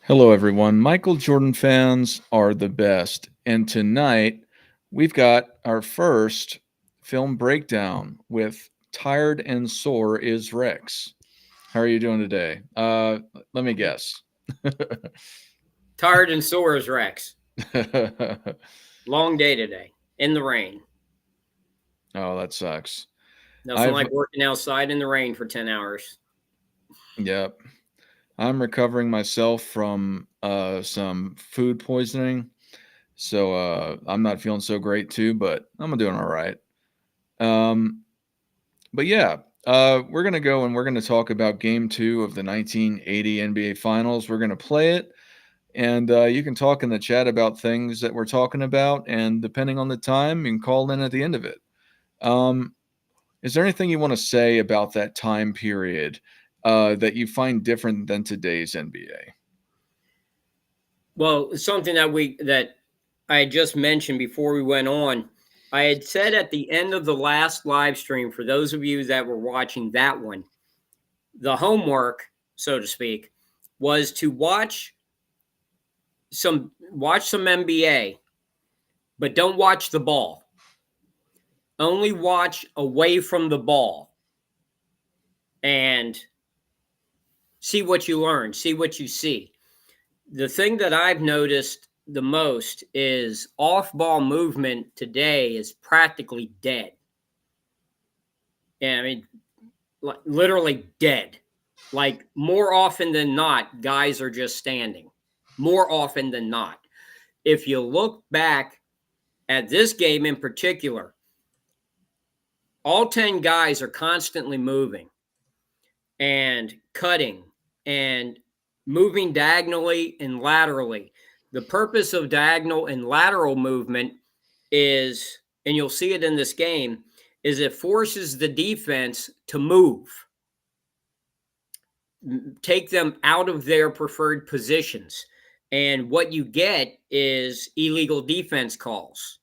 Hello, everyone. Michael Jordan fans are the best. And tonight we've got our first film breakdown with Tired and Sore is Rex. How are you doing today? Let me guess. Tired and sore as Rex. Oh, Long day today in the rain. that sucks. Nothing I've, like working outside in the rain for 10 hours. yep. I'm recovering myself from some food poisoning. So I'm not feeling so great too, but I'm doing all right. Um, But yeah, we're going to go and we're going to talk about game two of the 1980 NBA Finals. We're going to play it, and you can talk in the chat about things that we're talking about. And depending on the time, you can call in at the end of it. Um, is there anything you want to say about that time period that you find different than today's NBA? Well, something that I had just mentioned before we went on. I had said at the end of the last live stream, for those of you that were watching that one, the homework, so to speak, was to watch some NBA, but don't watch the ball. Only watch away from the ball and see what you learn, see what you see. The thing that I've noticed the most is off ball movement today is practically dead. Yeah, I mean, literally dead. Like more often than not, guys are just standing. More often than not. If you look back at this game in particular, all 10 guys are constantly moving and cutting and moving diagonally and laterally. The purpose of diagonal and lateral movement is, and you'll see it in this game, is it forces the defense to move, take them out of their preferred positions. And what you get is illegal defense calls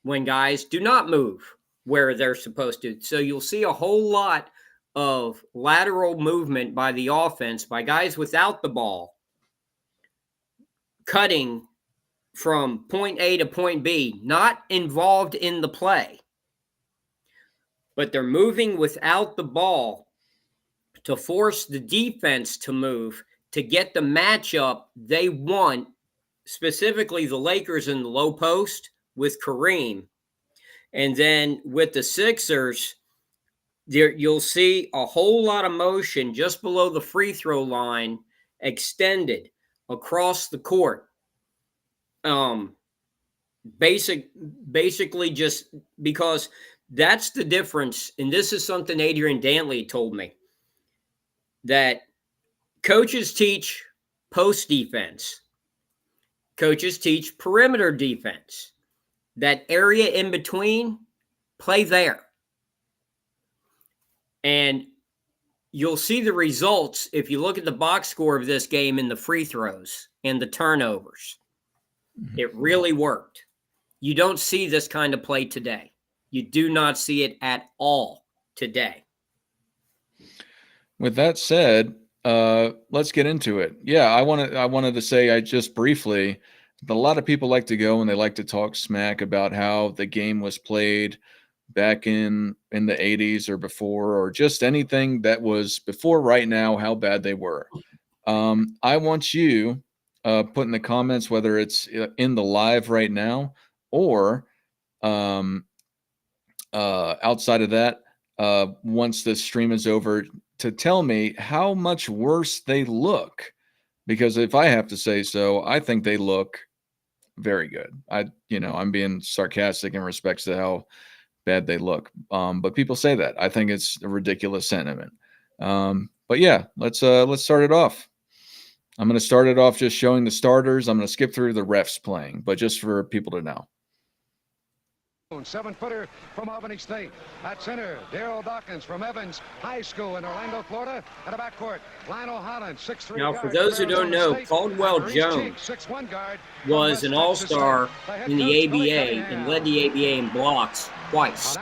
when guys do not move where they're supposed to. So you'll see a whole lot of lateral movement by the offense, by guys without the ball, cutting from point A to point B, not involved in the play, but they're moving without the ball to force the defense to move to get the matchup they want, specifically the Lakers in the low post with Kareem. And then with the Sixers, you'll see a whole lot of motion just below the free throw line, extended across the court. Basically just because that's the difference. And this is something Adrian Dantley told me, that coaches teach post defense, coaches teach perimeter defense. That area in between, play there. And you'll see the results if you look at the box score of this game in the free throws and the turnovers. It really worked. You don't see this kind of play today. You do not see it at all today. With that said, let's get into it. Yeah, I wanted to say I just briefly, but a lot of people like to go and they like to talk smack about how the game was played back in the 80s or before, or just anything that was before right now, how bad they were. I want you put in the comments whether it's in the live right now or outside of that, once the stream is over, to tell me how much worse they look. Because if I have to say so, I think they look very good. I'm being sarcastic in respects to how bad they look. But people say that. I think it's a ridiculous sentiment. But yeah, let's start it off. I'm going to start it off just showing the starters. I'm going to skip through the refs playing, but just for people to know. 7-footer from Albany State. At center, Daryl Dawkins from Evans High School in Orlando, Florida. At a backcourt, Lionel Holland, 6'3". Now, for those who don't know, Caldwell Jones was an all-star in the ABA and led the ABA in blocks twice.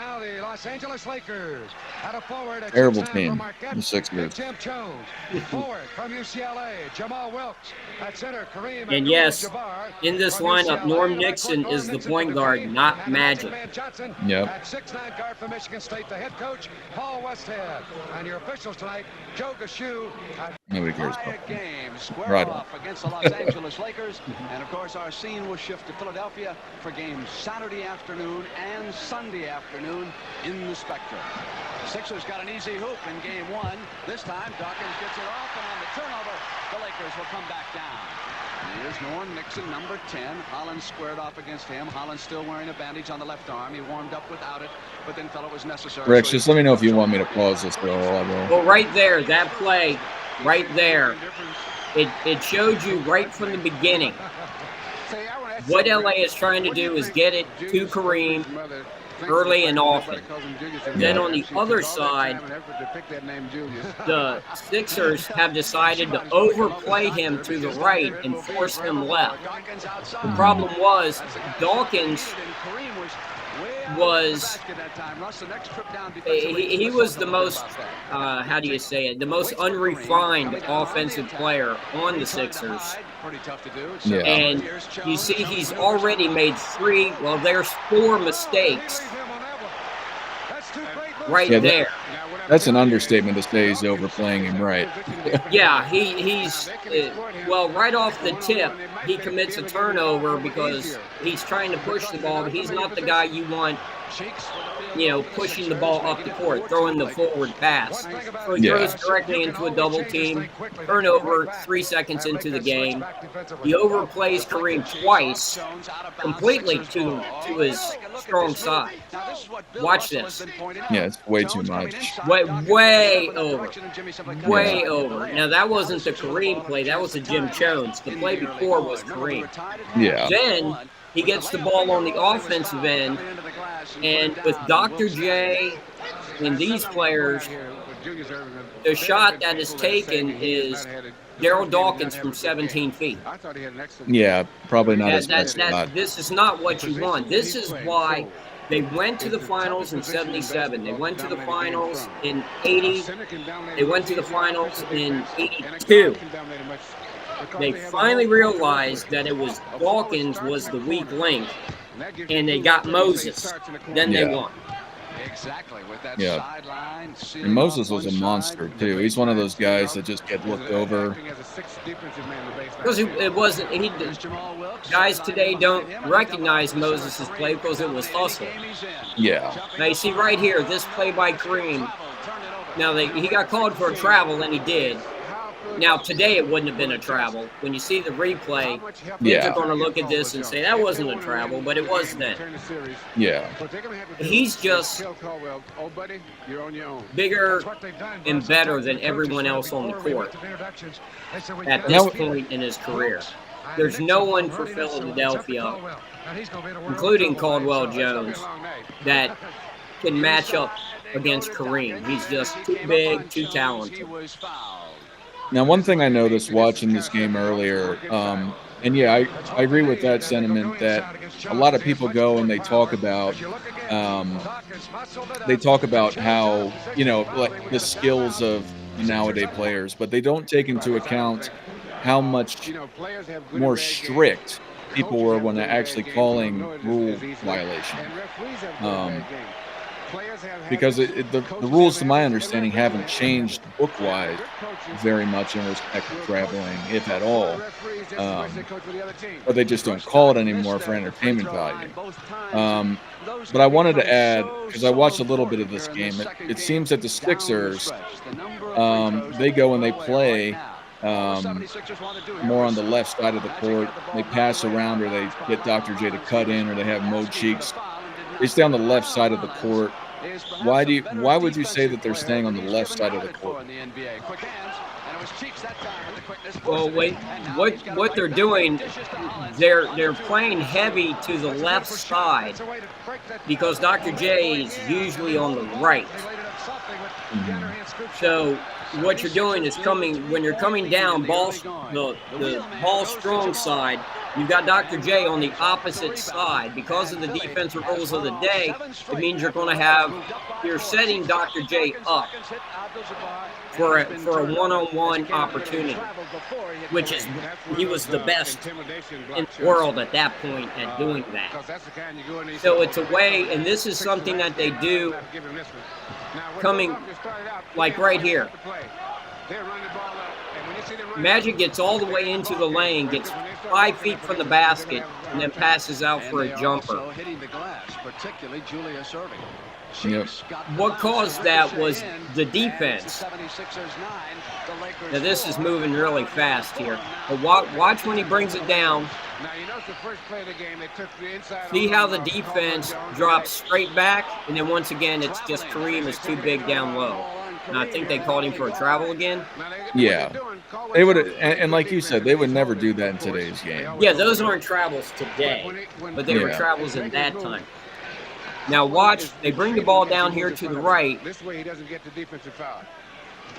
Los Angeles Lakers. At a forward, a Terrible chip team, from Marquette, the Sixers. Tim Jones. Forward from UCLA, Jamal Wilkes. At center, Kareem And yes, Abdul-Jabbar. in this From lineup, UCLA, Norm at Nixon backcourt, is Norm the Nixon point for the guard, three. not And Magic. Van Johnson. Yep. At 6'9" guard from Michigan State, the head coach, Paul Westhead. And your officials tonight, Joe Gashu. Nobody cares about Riot them. game square Right. off against the Los Angeles Lakers. And of course, our scene will shift to Philadelphia for games Saturday afternoon and Sunday afternoon in the Spectrum. The Sixers got an easy hoop in game one. This time, Dawkins gets it off, and on the turnover, the Lakers will come back down. Here's Norm Nixon, number 10. Hollins squared off against him. Hollins still wearing a bandage on the left arm. He warmed up without it, but then felt it was necessary. Rex, so he just let me know if you want me to pause this, though. I will. Well, right there, that play, right there, it showed you right from the beginning what LA is trying to do is get it to Kareem early and often. Then on the other side, the Sixers have decided to overplay him to the right and force him left. The problem was Dawkins was he was the most how do you say it, the most unrefined offensive player on the Sixers. Yeah. And you see he's already made there's 4 mistakes right Yeah, there. That's an understatement to say he's overplaying him, right? Yeah, he's right off the tip, he commits a turnover because he's trying to push the ball, but he's not the guy you want, pushing the ball up the court, throwing the forward pass. So he throws directly into a double team, turnover 3 seconds into the game. He overplays Kareem twice, completely to his strong side. Watch this. Yeah, it's way too much. Way over. Way over. Now, that wasn't the Kareem play. That was the Jim Jones. The play before was Kareem. Yeah. Then he gets the ball on the offensive end, and with Dr. J and these players, the shot that is taken is Daryl Dawkins from 17 feet. Yeah, probably not his best shot. This is not what you want. This is why they went to the finals in 77. They went to the finals in 80. They went to the finals in 82. They finally realized that it was Dawkins was the weak link, and they got Moses. Then they won. Exactly. With that Yeah. sideline, And Moses was a monster, too. He's one of those guys that just get looked over. Because it wasn't. Guys today don't recognize Moses' play because it was hustle. Yeah. Now you see right here, this play by Kareem. Now he got called for a travel, and he did. Now today it wouldn't have been a travel. When you see the replay, Yeah. you're going to look at this and say that wasn't a travel, but it was then. Yeah. He's just bigger and better than everyone else on the court at this point in his career. There's no one for Philadelphia, including Caldwell Jones, that can match up against Kareem. He's just too big, too talented. Now, one thing I noticed watching this game earlier, and yeah, I agree with that sentiment that a lot of people go and they talk about how, like the skills of nowadays players, but they don't take into account how much more strict people were when they're actually calling rule violation. Because the rules, to my understanding, haven't changed book-wise very much in respect to traveling, if at all. But they just don't call it anymore for entertainment value. But I wanted to add, because I watched a little bit of this game, it seems that the Sixers, they go and they play more on the left side of the court. They pass around, or they get Dr. J to cut in, or they have Mo Cheeks. They stay on the left side of the court. Why would you say that they're staying on the left side of the court? Well, what they're doing, they're playing heavy to the left side because Dr. J is usually on the right. So what you're doing is when you're coming down the ball strong side, you've got Dr. J on the opposite side. Because of the defensive rules of the day, it means you're setting Dr. J up for a one-on-one opportunity, which is he was the best in the world at that point at doing that. So it's a way, and this is something that they do coming like right here. Magic gets all the way into the lane, gets 5 feet from the basket, and then passes out for a jumper. Hitting the glass, particularly Julius Erving. Yep. What caused that was the defense. Now this is moving really fast here. But watch when he brings it down. See how the defense drops straight back, and then once again, it's just Kareem is too big down low. And I think they called him for a travel again. Yeah, they would, and like you said, they would never do that in today's game. Yeah, those aren't travels today, but they were travels at that time. Now watch, they bring the ball down here to the right. This way he doesn't get the defensive foul.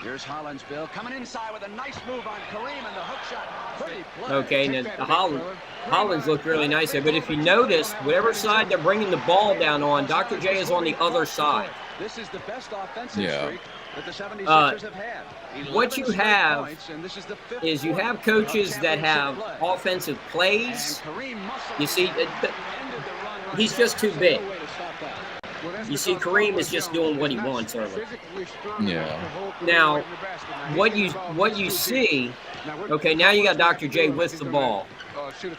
Here's Hollins, Bill, coming inside with a nice move on Kareem and the hook shot. Pretty play. Okay, now Hollins looked really nice there, but if you notice, whatever side they're bringing the ball down on, Dr. J is on the other side. This is the best offensive streak that the 76ers have had. What you have is you have coaches that have offensive plays. You see, he's just too big. You see, Kareem is just doing what he wants early. Yeah. Now, what you see, okay, now you got Dr. J with the ball.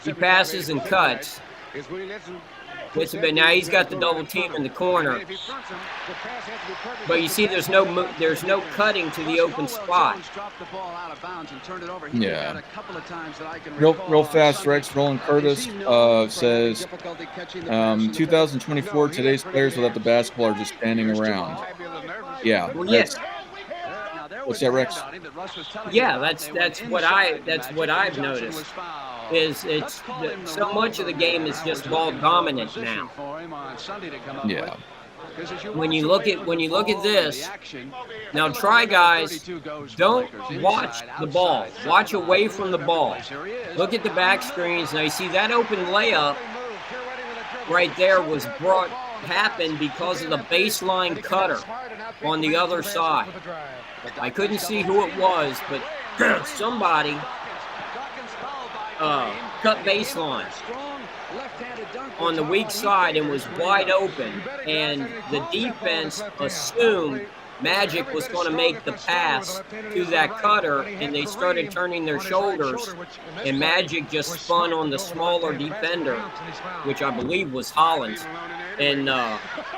He passes and cuts. Now he's got the double team in the corner. But you see, there's no cutting to the open spot. Yeah. Real fast, Rex. Roland Curtis says 2024, today's players without the basketball are just standing around. Yeah. Well, yes. What's that, Rex? Yeah, that's what I've noticed. Is it's so much of the game is just ball dominant now. Yeah. When you look at this, now try, guys, don't watch the ball. Watch away from the ball. Look at the back screens. Now you see that open layup right there happened because of the baseline cutter on the other side. I couldn't see who it was, but somebody cut baseline on the weak side and was wide open, and the defense assumed Magic was going to make the pass to that cutter, and they started turning their shoulders, and Magic just spun on the smaller defender, which I believe was Hollins, and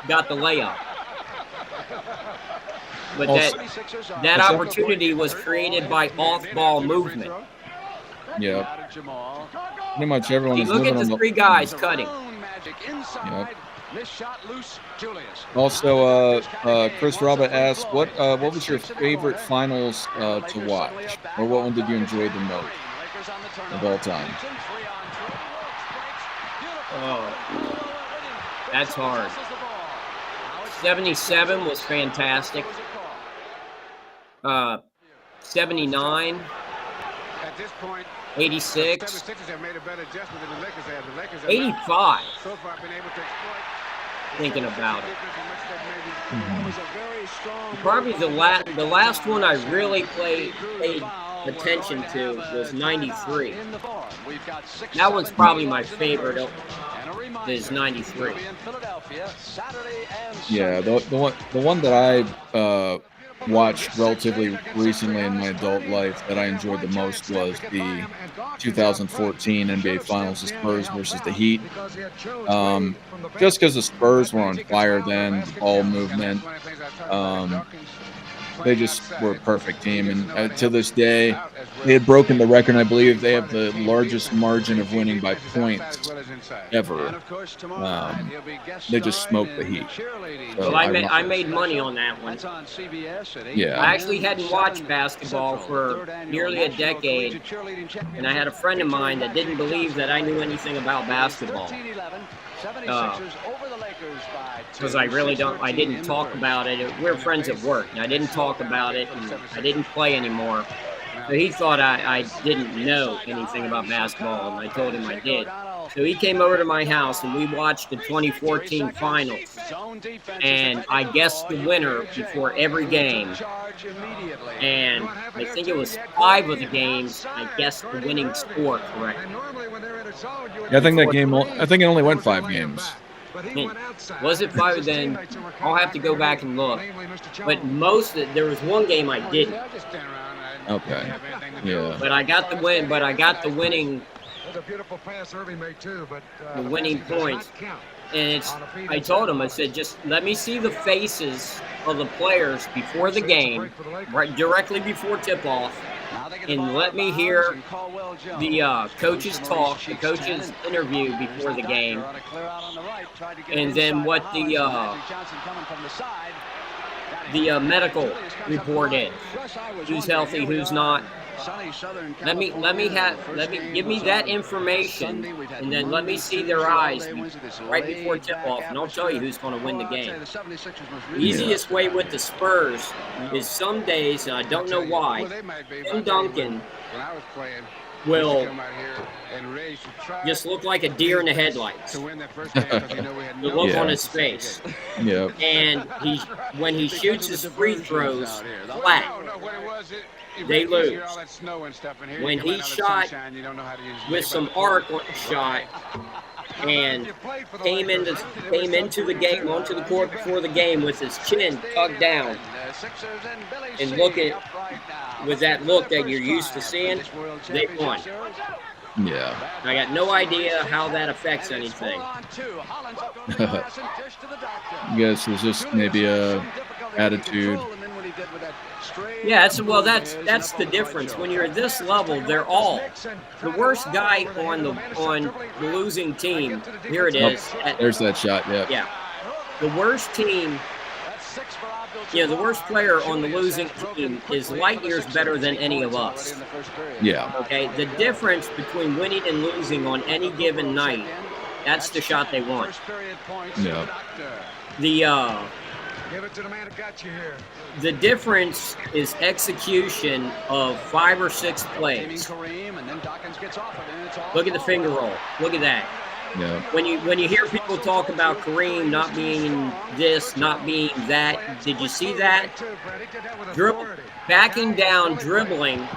got the layup. But that opportunity was created by off-ball movement. Yeah. Pretty much everyone is look living at on the three guys cutting. Yep. Also, Chris Robert asked, what was your favorite finals to watch? Or what one did you enjoy the most of all time? Oh, that's hard. 77 was fantastic. 79. At this point, 86. 85. 85. Thinking about it. Probably the last one I really paid attention to was 93. That one's probably my favorite. Is 93. Yeah, the one that I watched relatively recently in my adult life that I enjoyed the most was the 2014 NBA Finals, the Spurs versus the Heat. Just because the Spurs were on fire then, ball movement, they just were a perfect team. And to this day, they had broken the record. I believe they have the largest margin of winning by points ever. They just smoked the Heat. So well, I made money on that one. Yeah. I actually hadn't watched basketball for nearly a decade, and I had a friend of mine that didn't believe that I knew anything about basketball. 76ers over the Lakers by 2. because I really don't. I didn't talk about it. We're friends at work, and I didn't talk about it, and I didn't play anymore. So he thought I didn't know anything about basketball, and I told him I did. So he came over to my house, and we watched the 2014 finals. And I guessed the winner before every game. And I think it was 5 of the games I guessed the winning score correctly. Yeah, I think that game. I think it only went 5 games. Was it 5? Then I'll have to go back and look. But there was one game I didn't. Okay. Yeah. But I got the win. But I got the winning. The winning points. And I told him, I said, just let me see the faces of the players before the game, right directly before tip-off, and let me hear the coaches talk, the coaches interview before the game, and then what the medical report is. Who's healthy, who's not. Give me that information, and then let me see their eyes right before tip-off, and I'll tell you who's going to win the game. The easiest way with the Spurs is some days, and I don't know why, Tim Duncan will just look like a deer in the headlights. The look on his face. Yeah. And when he shoots his free throws flat, they lose. When he shot with some arc shot and came into the game, onto the court before the game with his chin tugged down and looking with that look that you're used to seeing, they won. Yeah. I got no idea how that affects anything. I guess it's just maybe a attitude. Yeah, that's the difference. When you're at this level, they're all the worst guy on the losing team. Here it is. There's that shot. Yeah. Yeah, the worst team. Yeah, the worst player on the losing team is light years better than any of us. Yeah. Okay, the difference between winning and losing on any given night, that's the shot they want. Yeah. The difference is execution of 5 or 6 plays. Look at the finger roll. Look at that. Yeah. When you hear people talk about Kareem not being this, not being that, did you see that? Backing down, dribbling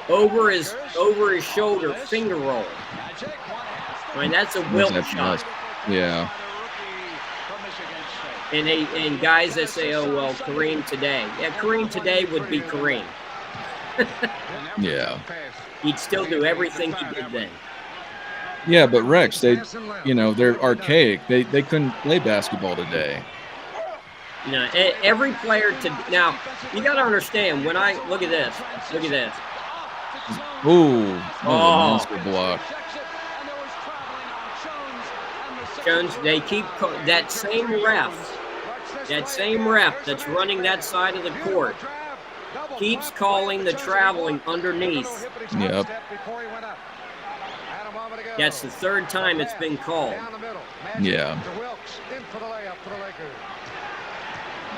over his shoulder, finger roll. I mean, that's a wilt shot. Yeah. And guys that say, oh, well, Kareem today. Yeah, Kareem today would be Kareem. Yeah. He'd still do everything he did then. Yeah, but Rex, they're archaic. They couldn't play basketball today. You know, every player now, you got to understand, when I look at this. Ooh, monster block. Jones, they keep that same ref that's running that side of the court keeps calling the traveling underneath. Yep. That's the 3rd time it's been called. Yeah.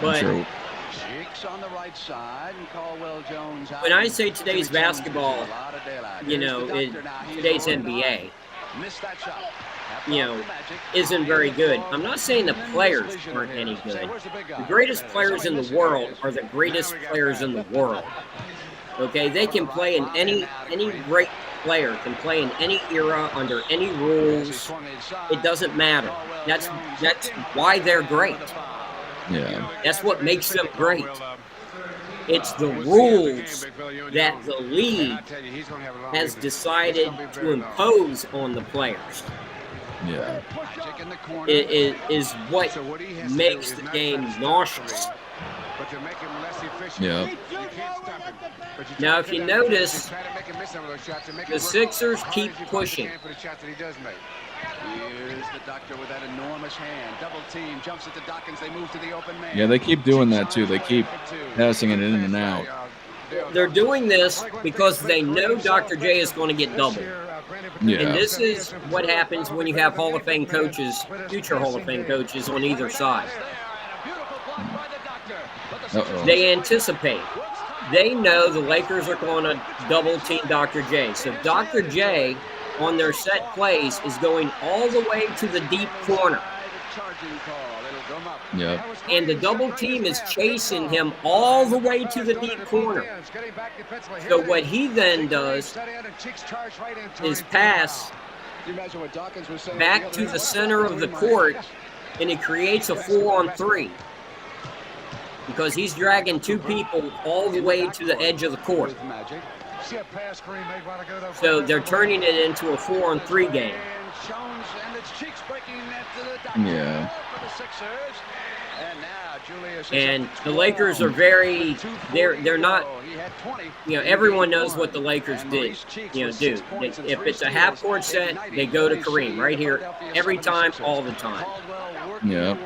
But on the right side and Caldwell Jones out. When I say today's basketball, today's NBA, isn't very good. I'm not saying the players aren't any good. The greatest players in the world are the greatest players in the world. Okay, they can play in any great player can play in any era under any rules. It doesn't matter. That's why they're great. Yeah. That's what makes them great. It's the rules that the league has decided to impose on the players. Yeah. It is what makes the game nauseous. Yeah. Now, if you notice, the Sixers keep pushing. Here's the Doctor with that enormous hand. Double team, jumps at the Dawkins. They move to the open man. Yeah, they keep doing that too. They keep passing it in and out. they're doing this because they know Dr. J is going to get doubled. Yeah. And this is what happens when you have Hall of Fame coaches, future Hall of Fame coaches on either side. Uh-oh. They anticipate. They know the Lakers are going to double team Dr. J. So Dr. J on their set plays is going all the way to the deep corner. Yep. And the double team is chasing him all the way to the deep corner. So what he then does is pass back to the center of the court, and he creates a 4-on-3 because he's dragging two people all the way to the edge of the court. So they're turning it into a 4-on-3 game. Yeah. And the Lakers are they're not, everyone knows what the Lakers do. If it's a half-court set, they go to Kareem right here every time, all the time. Yeah.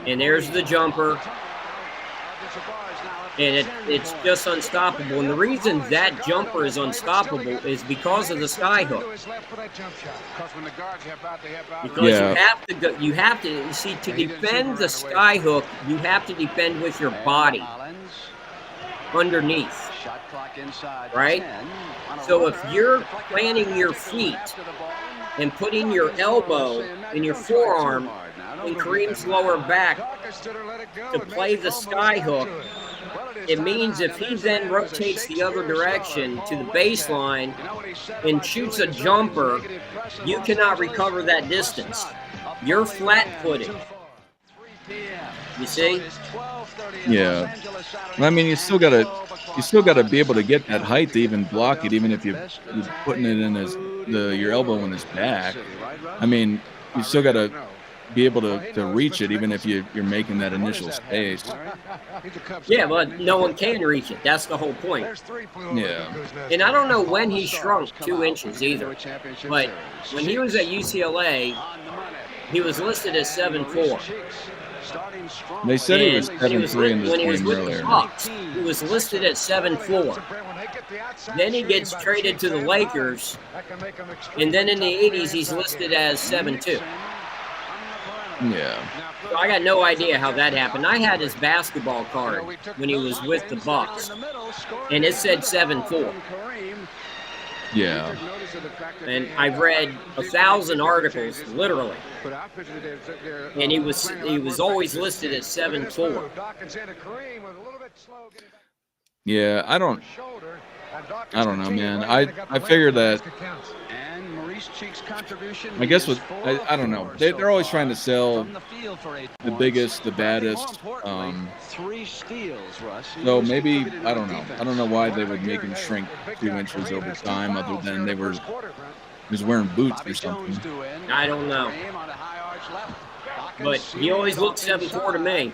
And there's the jumper. And it's just unstoppable. And the reason that jumper is unstoppable is because of the sky hook. Because you have to see, to defend the sky hook, you have to defend with your body underneath. Right? So if you're planting your feet and putting your elbow and your forearm in Kareem's lower back to play the sky hook, it means if he then rotates the other direction to the baseline and shoots a jumper, you cannot recover that distance. You're flat-footed. You see? Yeah. I mean, you still gotta be able to get that height to even block it, even if you're putting it in your elbow in his back. I mean, you still gotta be able to reach it, even if you're making that initial space. Yeah, but no one can reach it. That's the whole point. Yeah. And I don't know when he shrunk 2 inches either. But when he was at UCLA, he was listed as 7'4". They said he was And 7'3" in this when he was game with earlier. the Bucks, he was listed at 7'4". Then he gets traded to the Lakers, and then in the 80s, he's listed as 7'2". Yeah. So I got no idea how that happened. I had his basketball card when he was with the Bucks, and it said 7'4". Yeah. And I've read 1,000 articles, literally, and he was always listed as 7'4". Yeah, I don't know, man. I figure that, I guess I don't know. They're always trying to sell the biggest, the baddest. So maybe, I don't know. I don't know why they would make him shrink 2 inches over time, other than he was wearing boots or something. I don't know. But he always looked 7'4" to me.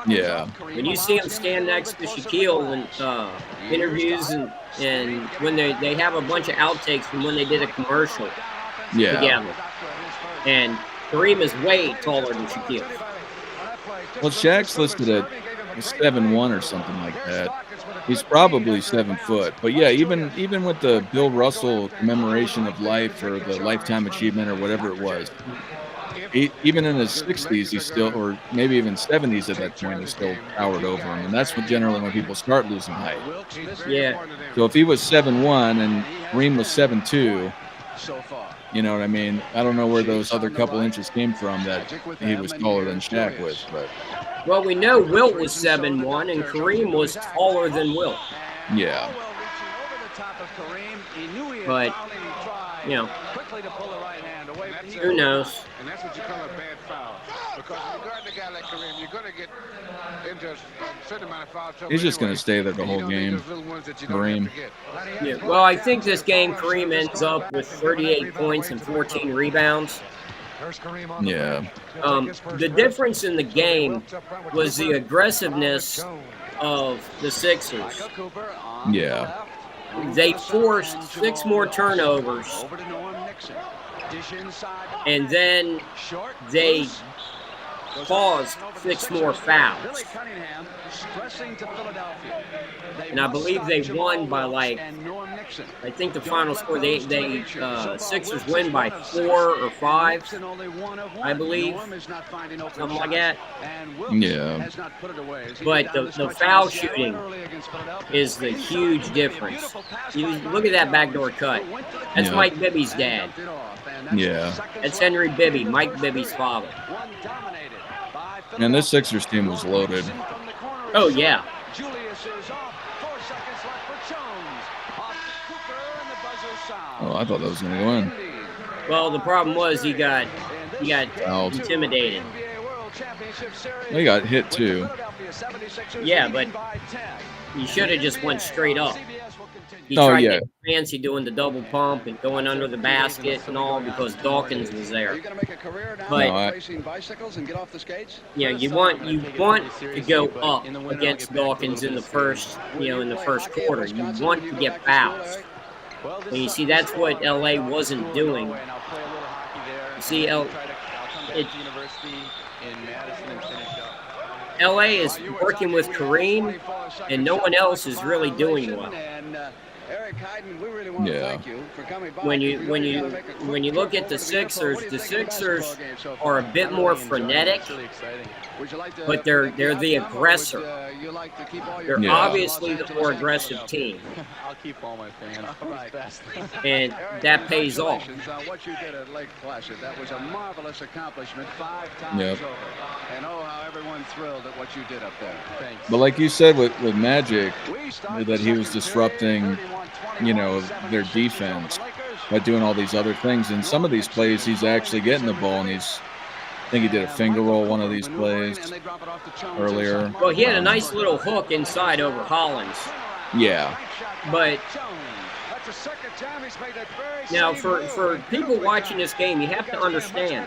Yeah. When you see him stand next to Shaquille in interviews and when they have a bunch of outtakes from when they did a commercial together. And Kareem is way taller than Shaquille. Well, Shaq's listed at 7'1" or something like that. He's probably 7 foot. But yeah, even with the Bill Russell commemoration of life or the lifetime achievement or whatever it was, even in his 60s, he's still, or maybe even 70s at that point, he's still towered over him. And that's generally when people start losing height. Yeah. So if he was 7'1" and Kareem was 7'2", you know what I mean? I don't know where those other couple inches came from that he was taller than Shaq was, but. Well, we know Wilt was 7'1", and Kareem was taller than Wilt. Yeah. But, who knows? And that's what you call a bad foul. Because if you guard a guy like Kareem, you're going to get into a certain amount of foul trouble. He's just going to stay there the whole game. Kareem. Yeah. Well, I think this game Kareem ends up with 38 points and 14 rebounds. Yeah. The difference in the game was the aggressiveness of the Sixers. Yeah. They forced 6 more turnovers, and then they caused 6 more fouls. Billy Cunningham stressing to Philadelphia. And I believe they won by like, and Norm Nixon. I think the final score, Sixers win by 4 or 5, I believe, something like that. Yeah. But the foul shooting is the huge difference. You look at that backdoor cut. That's Yeah. Mike Bibby's dad. Yeah. That's Henry Bibby, Mike Bibby's father. And this Sixers team was loaded. Oh, yeah. Julius is off. 4 seconds left for Jones. Off Cooper, and the buzzer sounds. Oh, I thought that was going to go in. Well, the problem was he got Fouled. intimidated. He got hit too. Yeah, but he should have just went straight up. He Oh, tried yeah. getting fancy doing the double pump and going under the basket and all because Dawkins was there. But No, I- racing bicycles and get off the skates? yeah, you want to go up against Dawkins in the first quarter. You want to get fouls. And you see, that's what LA wasn't doing. You see, LA is working with Kareem, and no one else is really doing well. Yeah. When you look at the Sixers are a bit more frenetic, but they're the aggressor. They're Yeah. obviously the more aggressive team, I'll keep all my fans. and that pays off. What you did at Lake Placid, that was a marvelous accomplishment 5 times Yep. over. And oh, how everyone thrilled at what you did up there. Thanks. But like you said with Magic, that he was disrupting, their defense by doing all these other things. And some of these plays, he's actually getting the ball, and I think he did a finger roll one of these plays earlier. Well, he had a nice little hook inside over Hollins, Yeah. but now for people watching this game, you have to understand,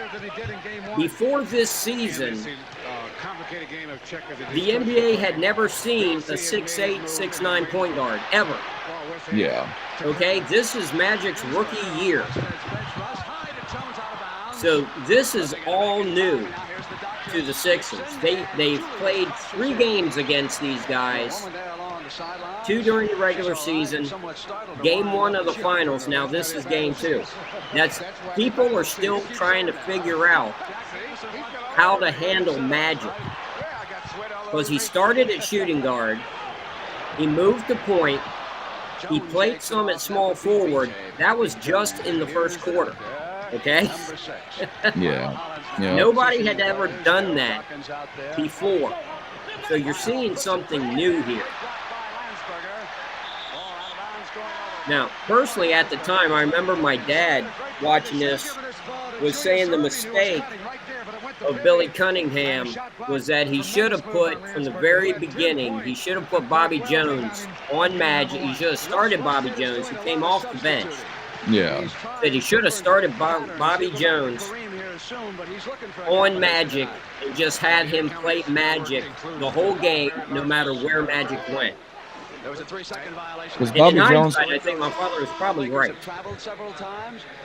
before this season, the NBA had never seen a 6'8", 6'9" point guard, ever. Yeah. Okay, this is Magic's rookie year. So this is all new to the Sixers. They've played 3 games against these guys, 2 during the regular season, game 1 of the finals. Now this is game 2. People are still trying to figure out how to handle Magic, because he started at shooting guard, he moved to point, he played some at small forward. That was just in the first quarter. Okay? Yeah. Yeah. Nobody had ever done that before. So you're seeing something new here. Now, personally, at the time, I remember my dad watching this was saying the mistake of Billy Cunningham was that he should have put, from the very beginning, he should have put Bobby Jones on Magic. He should have started Bobby Jones. He came off the bench. Yeah. That he should have started Bobby Jones on Magic and just had him play Magic the whole game, no matter where Magic went. There was a 3-second violation. Was And Bobby in Jones? hindsight, I think my father was probably right.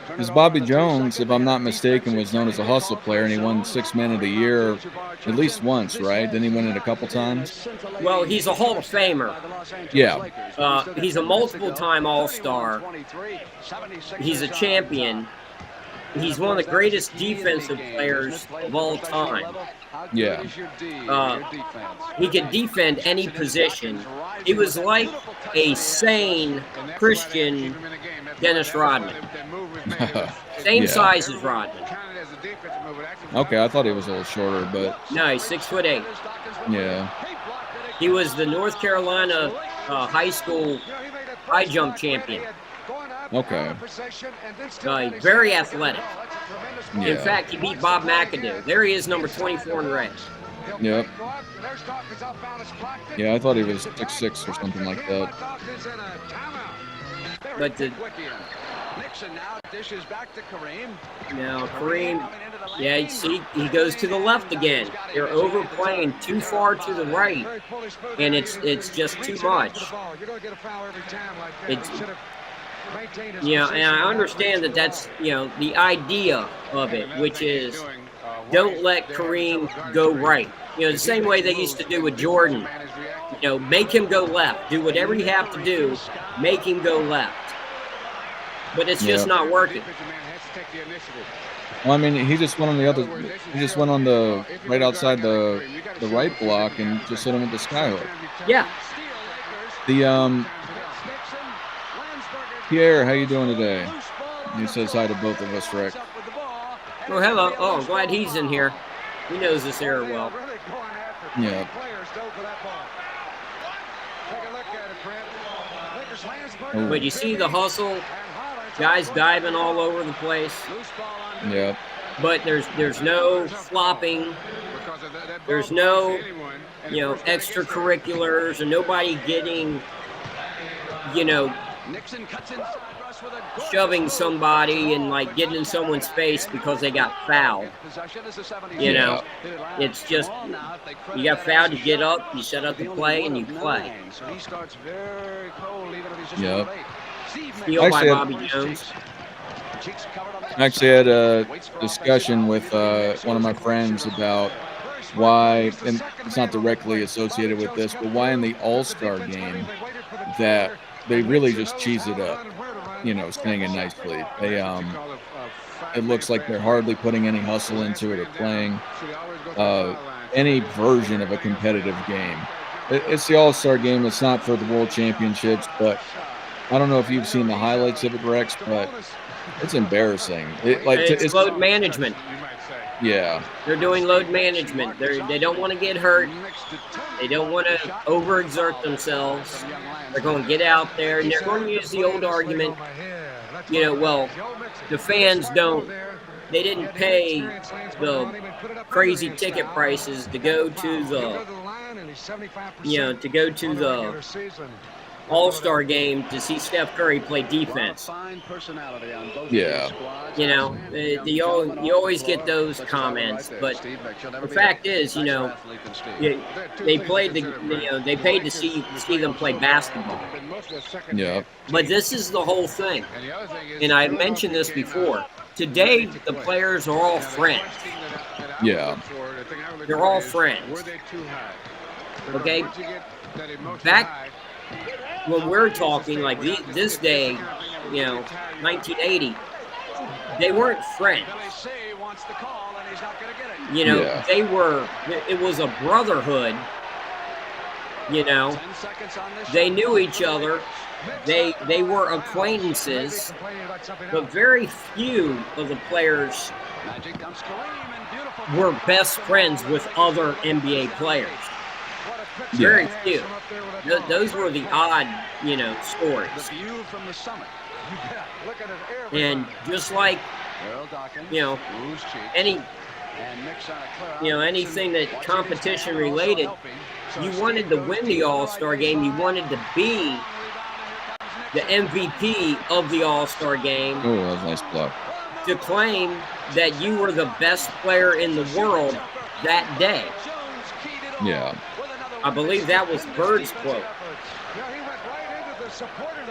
Because Bobby Jones, if I'm not mistaken, was known as a hustle player, and he won 6th Man of the Year at least once, right? Didn't he win it a couple times? Well, he's a Hall of Famer. Yeah. He's a multiple-time All-Star. He's a champion. He's one of the greatest defensive players of all time. Yeah. He could defend any position. He was like a sane Christian Dennis Rodman. Same Yeah. size as Rodman. Okay, I thought he was a little shorter, but No, he's 6'8". yeah. He was the North Carolina high school high jump champion. Okay. Very athletic. In Yeah. fact, he beat Bob McAdoo. There he is, number 24 in red. Yep. Yeah, I thought he was 6'6" or something like that. But Nixon now dishes back to Kareem. now Kareem, yeah, you see, he goes to the left again. They're overplaying too far to the right, and it's just too much. It's, and I understand that's the idea of it, which is don't let Kareem go right. You know, the same way they used to do with Jordan. You know, make him go left. Do whatever you have to do. Make him go left. But it's just not working. Well, I mean, he just went on the other. He just went on the right outside the right block and just hit him with the skyhook. Yeah. The Pierre, how you doing today? He says hi to both of us, Rick. Oh, hello. Oh, I'm glad he's in here. He knows this area well. Yeah. Oh. But you see the hustle, guys diving all over the place. Yeah. But there's no flopping. There's no, you know, extracurriculars, or nobody getting, you know, shoving somebody and like getting in someone's face because they got fouled. You know, it's just, you got fouled, you get up, you set up the play, and you play. Yep. Steal by Bobby Jones. I actually had a discussion with one of my friends about why, and it's not directly associated with this, but why in the All-Star game that they really just cheese it up, you know, saying it nicely. They it looks like they're hardly putting any hustle into it or playing any version of a competitive game. It's the All-Star game. It's not for the World Championships, but I don't know if you've seen the highlights of it, Rex, but it's embarrassing. It's load management. Yeah. They're doing load management. They don't want to get hurt. They don't want to overexert themselves. They're going to get out there, and they're going to use the old argument, you know, well, the fans they didn't pay the crazy ticket prices to go to the, you know, to go to the All-Star game to see Steph Curry play defense. Yeah. You know, you always get those comments, but the fact is, you know, they paid to see them play basketball. Yeah. But this is the whole thing, and I mentioned this before. Today, the players are all friends. Yeah. They're all friends. Okay. Back when we're talking like this day, you know, 1980, they weren't friends. You know, it was a brotherhood. You know, they knew each other. They were acquaintances, but very few of the players were best friends with other NBA players. Very few. Those were the odd, you know, stories. And just like, you know, anything that competition related, you wanted to win the All-Star game. You wanted to be the MVP of the All-Star game. Oh, that was a nice block. To claim that you were the best player in the world that day. Yeah. I believe that was Bird's quote.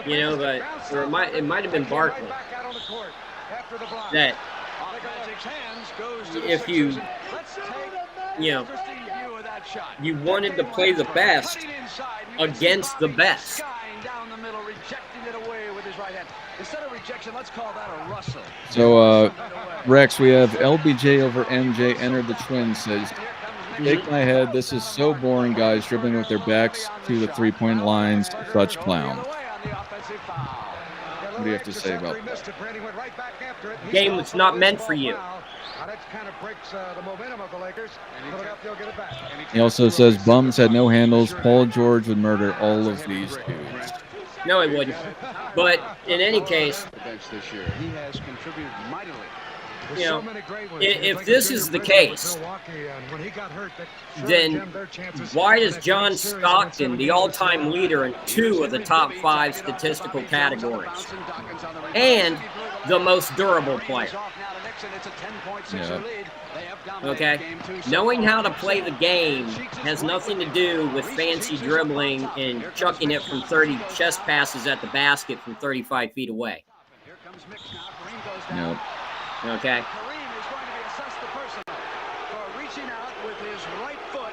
You know, but or it might have been Barkley. That if you know, you wanted to play the best against the best. So, Rex, we have LBJ over MJ entered the Twins, says, shake my head. This is so boring, guys. Dribbling with their backs to the three-point lines. Such clowns. What do you have to say about that? Game was not meant for you. He also says bums had no handles. Paul George would murder all of these dudes. No, he wouldn't. But in any case, you know, if this is the case, then why is John Stockton the all-time leader in 2 of the top 5 statistical categories and the most durable player? Yeah. Okay? Knowing how to play the game has nothing to do with fancy dribbling and chucking it from 30 chest passes at the basket from 35 feet away. Nope. Okay? reaching out with his right foot.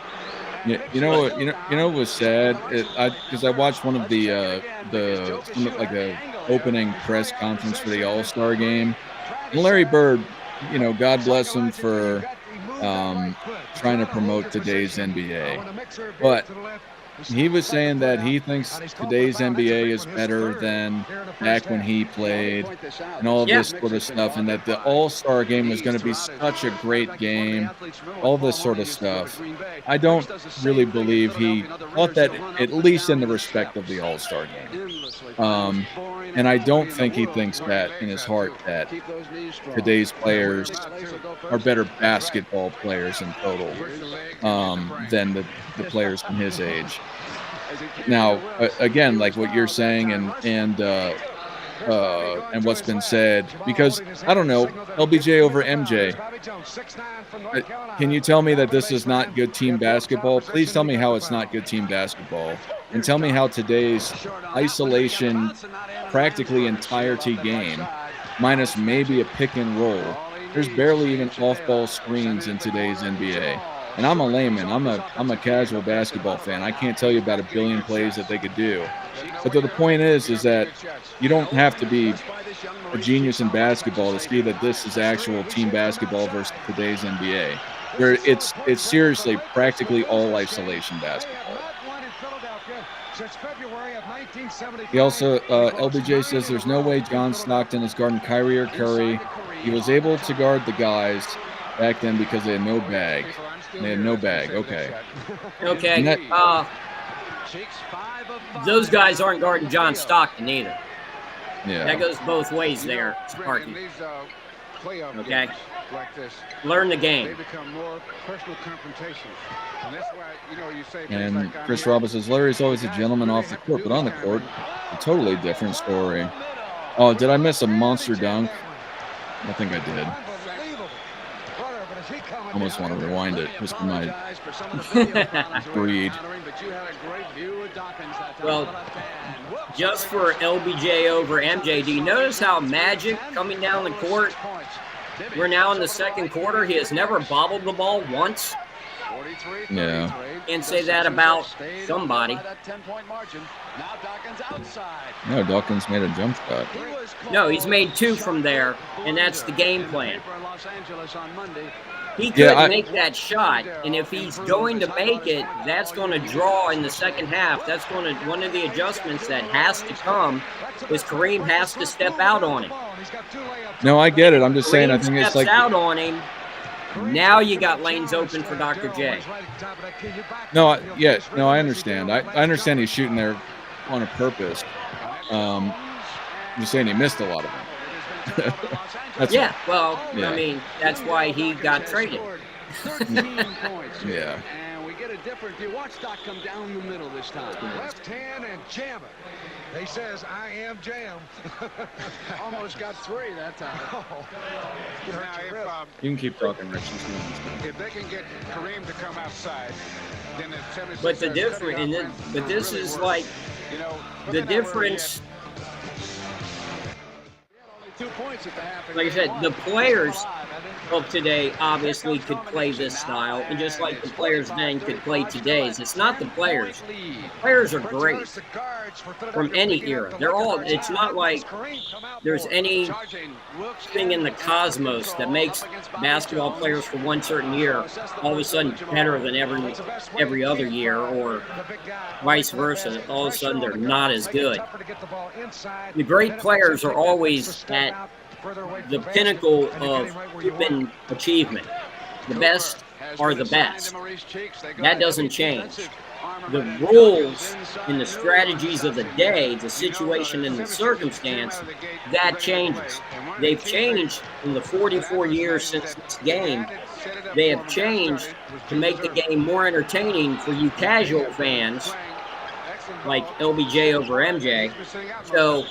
Yeah, you know what was sad? Because I watched one of the like a opening press conference for the All-Star game. And Larry Bird, God bless him for trying to promote today's NBA. But he was saying that he thinks today's NBA is better than back when he played and all of this sort of stuff, and that the All-Star game was going to be such a great game, all this sort of stuff. I don't really believe he thought that, at least in the respect of the All-Star game. And I don't think he thinks that in his heart that today's players are better basketball players in total than the players from his age. Now, again, like what you're saying and what's been said, because I don't know, LBJ over MJ. Can you tell me that this is not good team basketball? Please tell me how it's not good team basketball, and tell me how today's isolation, practically entirety game, minus maybe a pick and roll. There's barely even off-ball screens in today's NBA. And I'm a layman. I'm a casual basketball fan. I can't tell you about a billion plays that they could do. But the point is that you don't have to be a genius in basketball to see that this is actual team basketball versus today's NBA, where it's seriously practically all isolation basketball. He also, LBJ says there's no way John Stockton is guarding Kyrie or Curry. He was able to guard the guys back then because they had no bag. They had no bag. Okay. Okay. Those guys aren't guarding John Stockton either. Yeah. That goes both ways there, Sparky. Okay. Like this, Learn the game. they become more personal confrontations. And that's why, you say things And like, Chris Roberts says Larry's always a gentleman off the court, but on the court, a totally different story. Oh, did I miss a monster dunk? I think I did. Almost want to rewind it just for my greed. Well, just for LBJ over MJ, do you notice how Magic coming down the court? We're now in the second quarter. He has never bobbled the ball once. Yeah. Can't say that about somebody. No, Dawkins made a jump shot. No, he's made two from there, and that's the game plan. He could Yeah, make that shot, and if he's going to make it, that's going to draw in the second half. That's going to one of the adjustments that has to come is Kareem has to step out on him. No, I get it. I'm just saying I Kareem think it's steps like out on him. Now you got lanes open for Dr. J. no, I understand. I understand he's shooting there on a purpose. I'm just saying he missed a lot of them. Yeah, well, Yeah. I mean, that's why he got traded. 13 points. Yeah. And we get a different view. Watch Doc come down the middle this time. Left hand and jam it. He says, I am jam. Almost got three that time. now, You can keep talking, Rich. if they can get Kareem to come outside, then the 76ers But the are difference, setting and up but this really is worse. like Look the at that, where he difference. 2 points at the half. Like I said, the players of today obviously could play this style, and just like the players then could play today's. It's not the players. Players are great from any era. They're all. It's not like there's anything in the cosmos that makes basketball players for one certain year all of a sudden better than every other year, or vice versa. All of a sudden they're not as good. The great players are always at the pinnacle of human achievement. The best are the best. That doesn't change. The rules and the strategies of the day, the situation and the circumstance, that changes. They've changed in the 44 years since this game. They have changed to make the game more entertaining for you casual fans like LBJ over MJ. So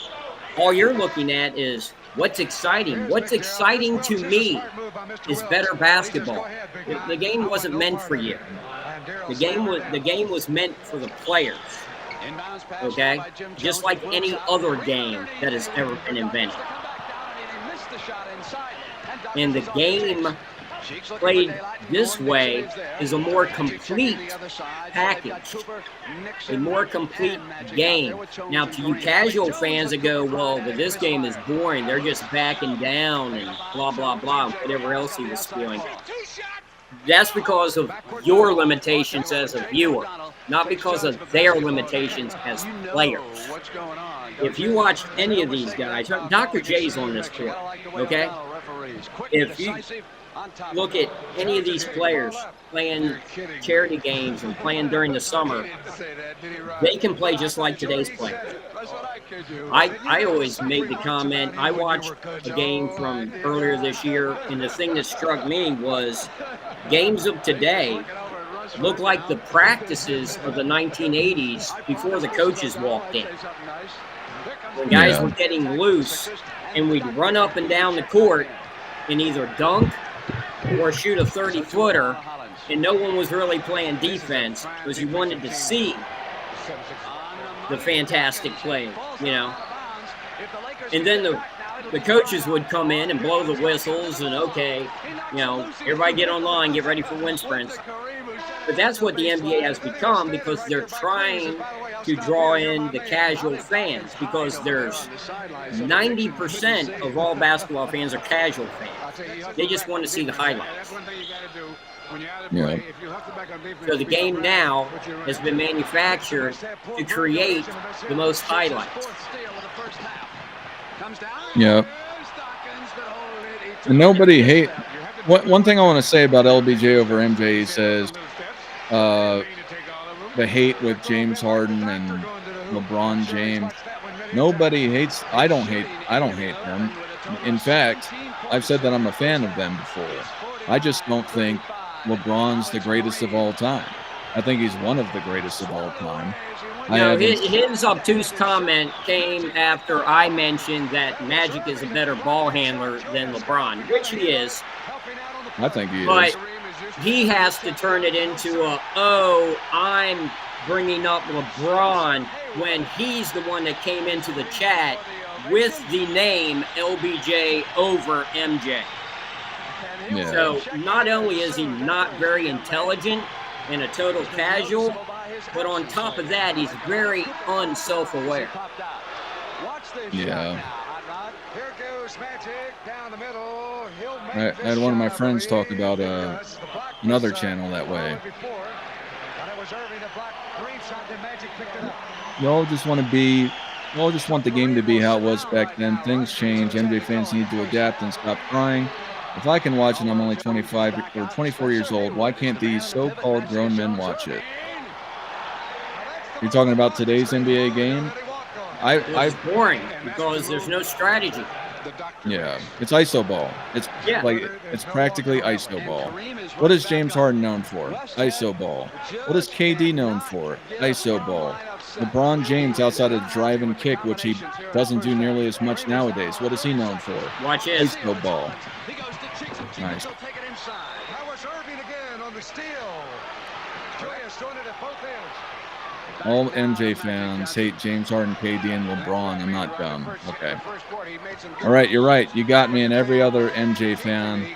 all you're looking at is what's exciting. What's exciting to me is better basketball. The game wasn't meant for you. The game was meant for the players. Okay? Just like any other game that has ever been invented. And the game played this way is a more complete package, a more complete game. Now, to you casual fans that go, well, but this game is boring, they're just backing down and blah, blah, blah, whatever else he was spewing. That's because of your limitations as a viewer, not because of their limitations as players. If you watch any of these guys, Dr. J's on this court, okay? If you look at any of these players playing charity games and playing during the summer, they can play just like today's players. I always made the comment, I watched a game from earlier this year, and the thing that struck me was games of today look like the practices of the 1980s before the coaches walked in. When guys were getting loose, and we'd run up and down the court and either dunk or shoot a 30-footer, and no one was really playing defense because you wanted to see the fantastic play, you know. And then the coaches would come in and blow the whistles and, okay, you know, everybody get online, get ready for wind sprints. But that's what the NBA has become because they're trying to draw in the casual fans because there's 90% of all basketball fans are casual fans. They just want to see the highlights. Yeah. So the game now has been manufactured to create the most highlights. Yeah. And nobody hate. One thing I want to say about LBJ over MJ, he says the hate with James Harden and LeBron James. Nobody hates. I don't hate them. In fact, I've said that I'm a fan of them before. I just don't think LeBron's the greatest of all time. I think he's one of the greatest of all time. No, his obtuse comment came after I mentioned that Magic is a better ball handler than LeBron, which he is. I think he is. But he has to turn it into I'm bringing up LeBron when he's the one that came into the chat with the name LBJ over MJ. Yeah. So not only is he not very intelligent and a total casual, but on top of that, he's very unself-aware. Yeah. I had one of my friends talk about another channel that way. You all just want the game to be how it was back then. Things change. NBA fans need to adapt and stop crying. If I can watch and I'm only 25 or 24 years old, why can't these so-called grown men watch it? You're talking about today's NBA game? It's boring because there's no strategy. Yeah, it's iso ball. It's practically iso ball. What is James Harden known for? Iso ball. What is KD known for? Iso ball. LeBron James, outside of drive and kick, which he doesn't do nearly as much nowadays, what is he known for? Watch it. Iso ball. Nice. All MJ fans hate James Harden, KD, and LeBron. I'm not dumb. Okay. All right, you're right. You got me and every other MJ fan.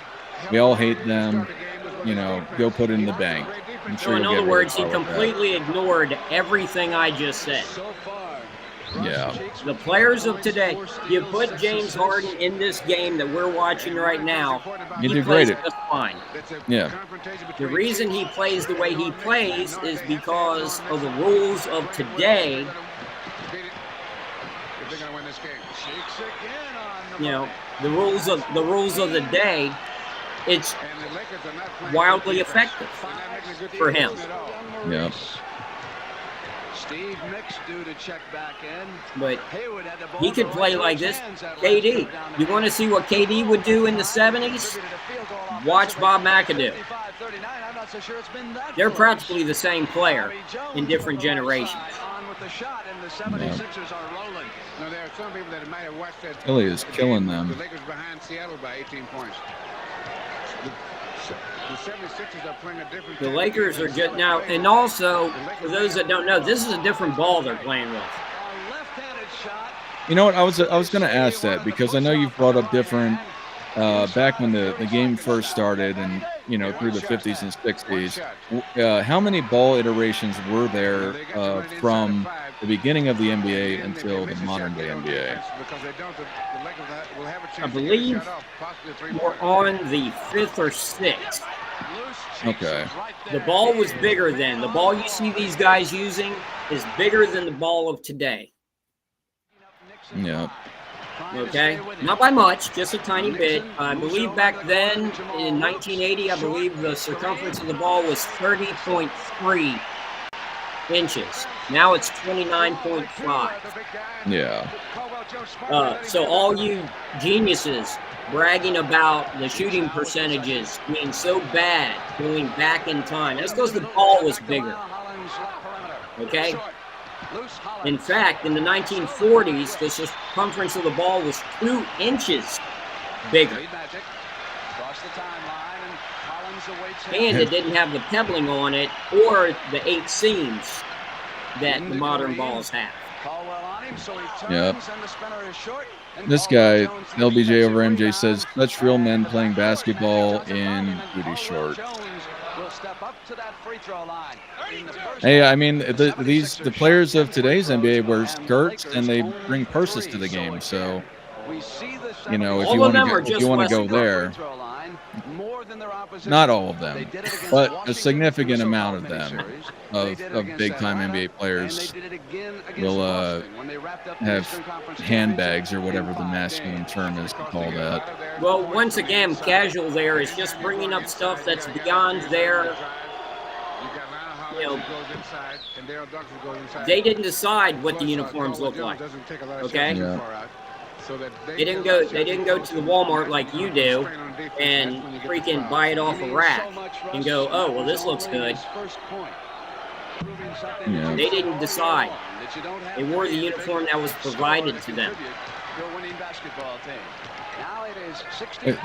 We all hate them. You know, go put it in the bank. I'm sure. So in other words, he completely ignored everything I just said. Yeah. The players of today, you put James Harden in this game that we're watching right now, he plays degraded. just fine. Yeah. The reason he plays the way he plays is because of the rules of today. You know, the rules of the day. It's wildly effective for him. Yeah. Steve Mix due to check back in. But he could play like this. KD. You want to see what KD would do in the 70s? Watch Bob McAdoo. They're practically the same player in different generations. Philly is killing them. The Lakers behind Seattle by 18 points. The 76ers are playing a different. The Lakers are just now, and also for those that don't know, this is a different ball they're playing with. You know what? I was going to ask that because I know you've brought up different back when the game first started, and through the 50s and 60s, how many ball iterations were there from the beginning of the NBA until the modern day NBA? I believe we're on the 5th or 6th. Okay. The ball was bigger then. The ball you see these guys using is bigger than the ball of today. Yeah. Okay, not by much, just a tiny bit. I believe back then in 1980, I believe the circumference of the ball was 30.3 inches. Now it's 29.5. Yeah. So all you geniuses bragging about the shooting percentages being so bad going back in time, that's because the ball was bigger. Okay? In fact, in the 1940s, the circumference of the ball was 2 inches bigger. And it didn't have the pebbling on it or the 8 seams that the modern balls have. Yep. This guy, LBJ over MJ, says such real men playing basketball in booty shorts. Hey, I mean, the players of today's NBA wear skirts and they bring purses to the game. So, if you want to go there, not all of them, but a significant amount of them, of big time NBA players, will have handbags or whatever the masculine term is to call that. Well, once again, casual there is just bringing up stuff that's beyond their. They didn't decide what the uniforms look like. Okay. Yeah. They didn't go to the Walmart like you do and freaking buy it off a rack and go, oh, well, this looks good. Yeah. They didn't decide. They wore the uniform that was provided to them.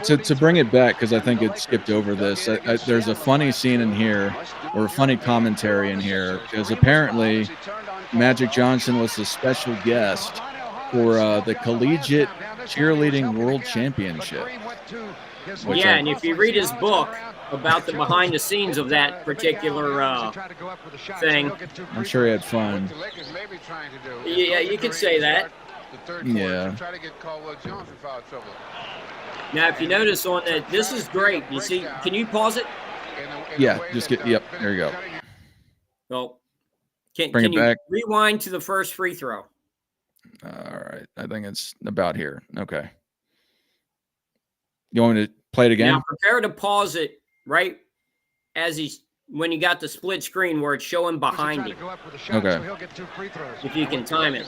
To bring it back, because I think it skipped over this, there's a funny scene in here, or a funny commentary in here, because apparently Magic Johnson was a special guest for the Collegiate Cheerleading World Championship. Yeah, and if you read his book about the behind the scenes of that particular thing, I'm sure he had fun. Yeah, you could say that. Yeah. Now, if you notice on that, this is great. You see, can you pause it? Yeah, yep, there you go. Well, can it you back. Rewind to the first free throw? All right, I think it's about here. Okay. You want me to play it again? Now, prepare to pause it right as when you got the split screen where it's showing behind you. Okay. If you can time it.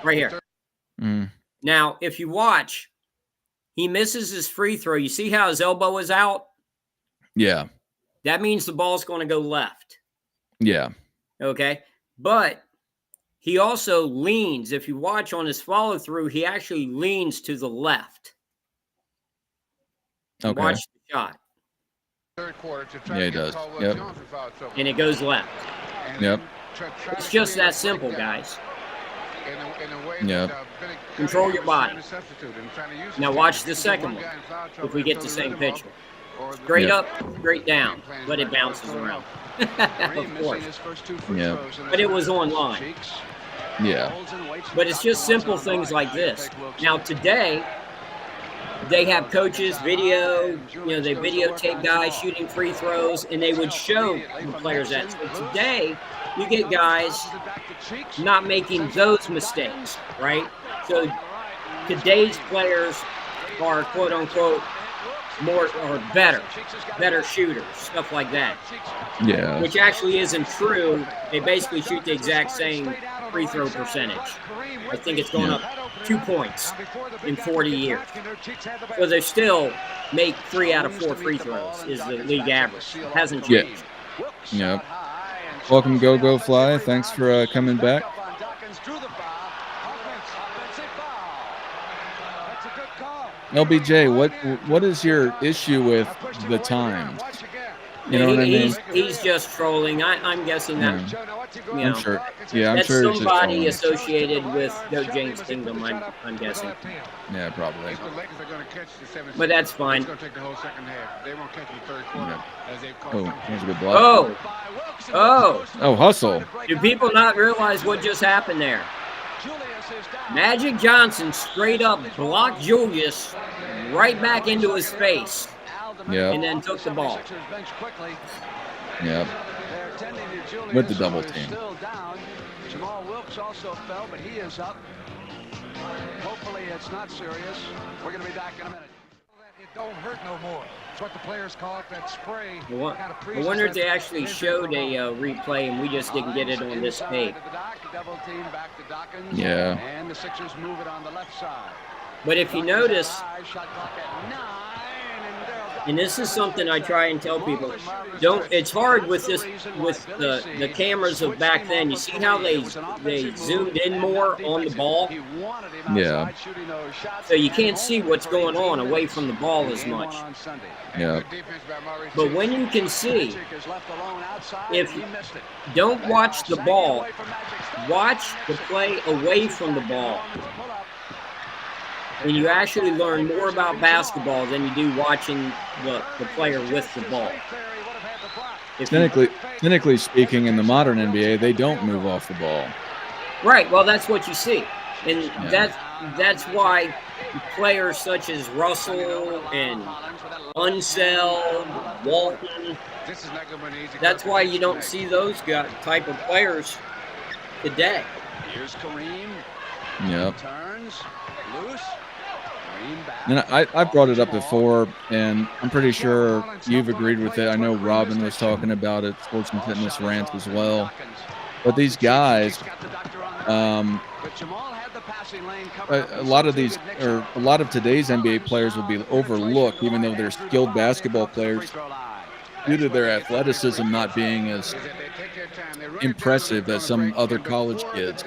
Right here. Mm. Now, if you watch, he misses his free throw. You see how his elbow is out? Yeah. That means the ball's going to go left. Yeah. Okay. But he also leans. If you watch on his follow through, he actually leans to the left. Okay. Watch the shot. Yeah, he does. Yep. And it goes left. Yep. It's just that simple, guys. Yep. Control your body. Now watch the second one. If we get the same picture. Straight up, straight down. But it bounces around. Of course. Yeah. But it was online. Yeah. But it's just simple things like this. Now today, they have coaches, video, they videotape guys shooting free throws, and they would show the players that. So today, you get guys not making those mistakes, right? So today's players are, quote unquote, more or better shooters, stuff like that. Yeah. Which actually isn't true. They basically shoot the exact same free throw percentage. I think it's going up 2 points in 40 years. So they still make 3 out of 4 free throws is the league average. It hasn't changed. Yeah. Yep. Welcome, Go Fly. Thanks for coming back. LBJ, what is your issue with the times? You know what I mean? He's just trolling. I'm guessing that Yeah. Joe, now what's he You going know, I'm sure. Yeah, I'm that's sure he's just somebody trolling. associated with No James Kingdom. I'm guessing, Yeah, probably. The Lakers are going to catch the 7. but that's fine. It's going to take the whole second half. They won't catch the third quarter Yeah. as they've caught Oh, some there's a teams. good block. Oh, Hustle. do people not realize what just happened there? Magic Johnson straight up blocked Julius right back into his face, Yep. and then took the ball. Yep. With the double team. Still down. Jamal Wilkes also fell, but he is up. Hopefully it's not serious. We're going to be back in a minute. It don't hurt no more. It's what the players call it, that spray. I wonder if they actually showed a replay and we just didn't get it on this tape. Double team back to Dawkins. Yeah. And the Sixers move it on the left side. But if you notice, Shot clock at 9, and Darryl and this is something I try and tell people, don't. It's hard with the cameras of back then. You see how they zoomed in more on the ball, Yeah. so you can't see what's going on away from the ball as much. Yep. But when you can see, if don't watch the ball, watch the play away from the ball. And you actually learn more about basketball than you do watching the player with the ball. Cynically speaking, in the modern NBA, they don't move off the ball. Right, well, that's what you see. And Yeah. that's why players such as Russell and Unseld, Walton, that's why you don't see those type of players today. Here's Kareem. Yep. Turns. Loose. Kareem back. And I brought it up before, and I'm pretty sure you've agreed with it. I know Robin was talking about it, Sports and Fitness Rant as well. But these guys, a lot of today's NBA players will be overlooked, even though they're skilled basketball players, due to their athleticism not being as impressive as some other college kids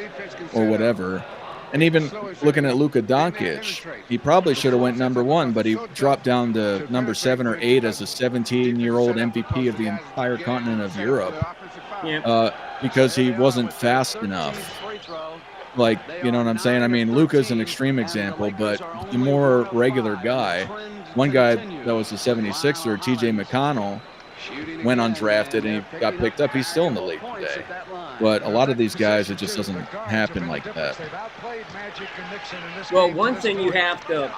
or whatever. And even looking at Luka Doncic, he probably should have went number 1, but he dropped down to number 7 or 8 as a 17-year-old MVP of the entire continent of Europe, because he wasn't fast enough. Like, you know what I'm saying? I mean, Luka's an extreme example, but the more regular guy, one guy that was a 76er, TJ McConnell, went undrafted and he got picked up. He's still in the league today. But a lot of these guys, it just doesn't happen like that. Well, one thing you have to,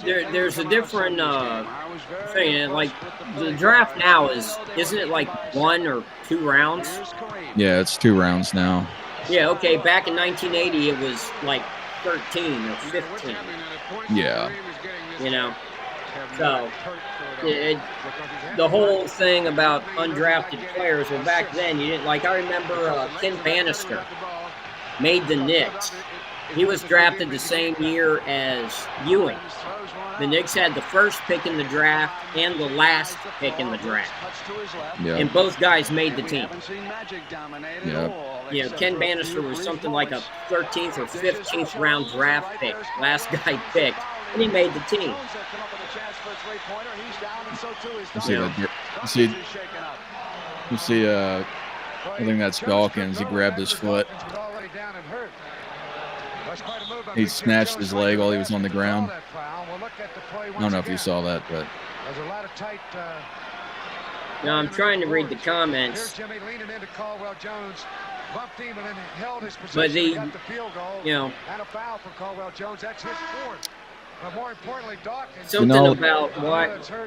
there's a different thing. Like the draft now isn't it like 1 or 2 rounds? Yeah, it's 2 rounds now. Yeah, okay. Back in 1980, it was like 13 or 15. Yeah. You know, so the whole thing about undrafted players. Well, back then you didn't like. I remember Ken Bannister made the Knicks. He was drafted the same year as Ewing. The Knicks had the first pick in the draft and the last pick in the draft. Yeah. And both guys made the team. Yeah. You know, Ken Bannister was something like a 13th or 15th round draft pick. Last guy picked, and he made the team. You see, I think that's Dawkins. He grabbed his foot. He snatched his leg while he was on the ground. I don't know if you saw that, but. Now I'm trying to read the comments. But you know, something about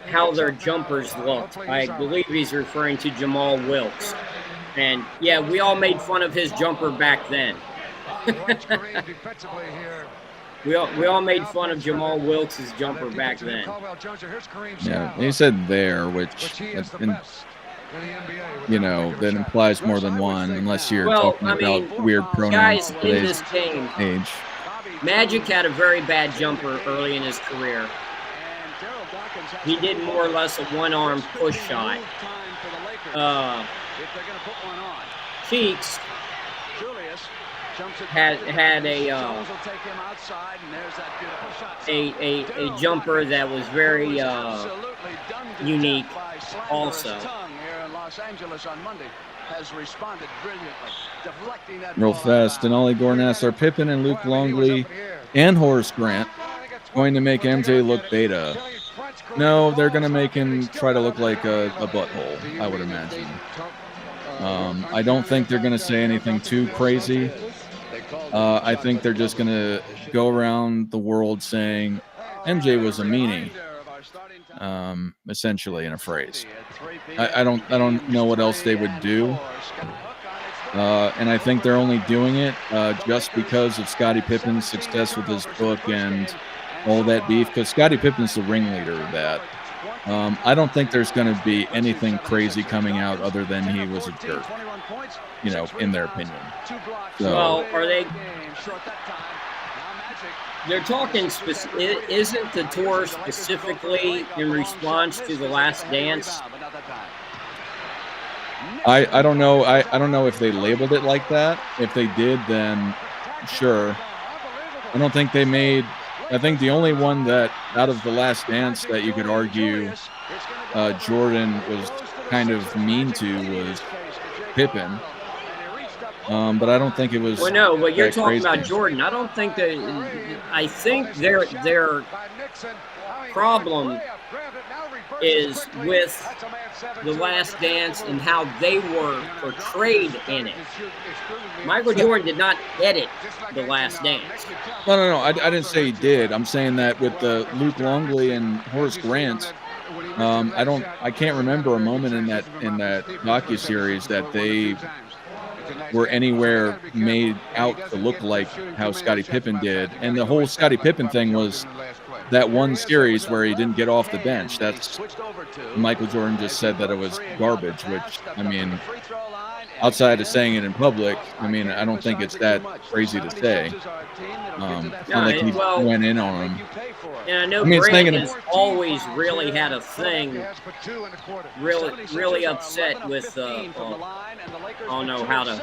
how their jumpers looked. I believe he's referring to Jamal Wilkes. And yeah, we all made fun of his jumper back then. We all made fun of Jamal Wilkes' jumper back then. Yeah, he said there, which, you know, that implies more than one, unless you're talking about weird pronouns. Guys in this game, age. Magic had a very bad jumper early in his career. He did more or less a one-arm push shot. Cheeks had a jumper that was very unique also. Los Angeles on Monday has responded brilliantly, deflecting that Real ball fast. out. Denali Gordon asks, are Pippen and Luke Longley and Horace Grant going to make MJ look beta? No, they're going to make him try to look like a butthole, I would imagine. I don't think they're going to say anything too crazy. I think they're just going to go around the world saying MJ was a meanie, essentially in a phrase. I don't know what else they would do. And I think they're only doing it just because of Scottie Pippen's success with his book and all that beef, because Scottie Pippen's the ringleader of that. I don't think there's going to be anything crazy coming out other than he was a jerk, in their opinion. So, well, are they? They're talking. Isn't the tour specifically in response to The Last Dance? I don't know. I don't know if they labeled it like that. If they did, then sure. I don't think they made. I think the only one that out of The Last Dance that you could argue Jordan was kind of mean to was Pippen. But I don't think it was. Well, no, but you're talking crazy. about Jordan. I don't think that. I think their problem is with The Last Dance and how they were portrayed in it. Michael Jordan did not edit The Last Dance. No. I didn't say he did. I'm saying that with the Luke Longley and Horace Grant, I can't remember a moment in that docuseries that they were anywhere made out to look like how Scottie Pippen did. And the whole Scottie Pippen thing was that one series where he didn't get off the bench. That's Michael Jordan just said that it was garbage, which, I mean, outside of saying it in public, I mean, I don't think it's that crazy to say. It's not like he went in on him. And I know Grant has always really had a thing, really upset with, I don't know how to.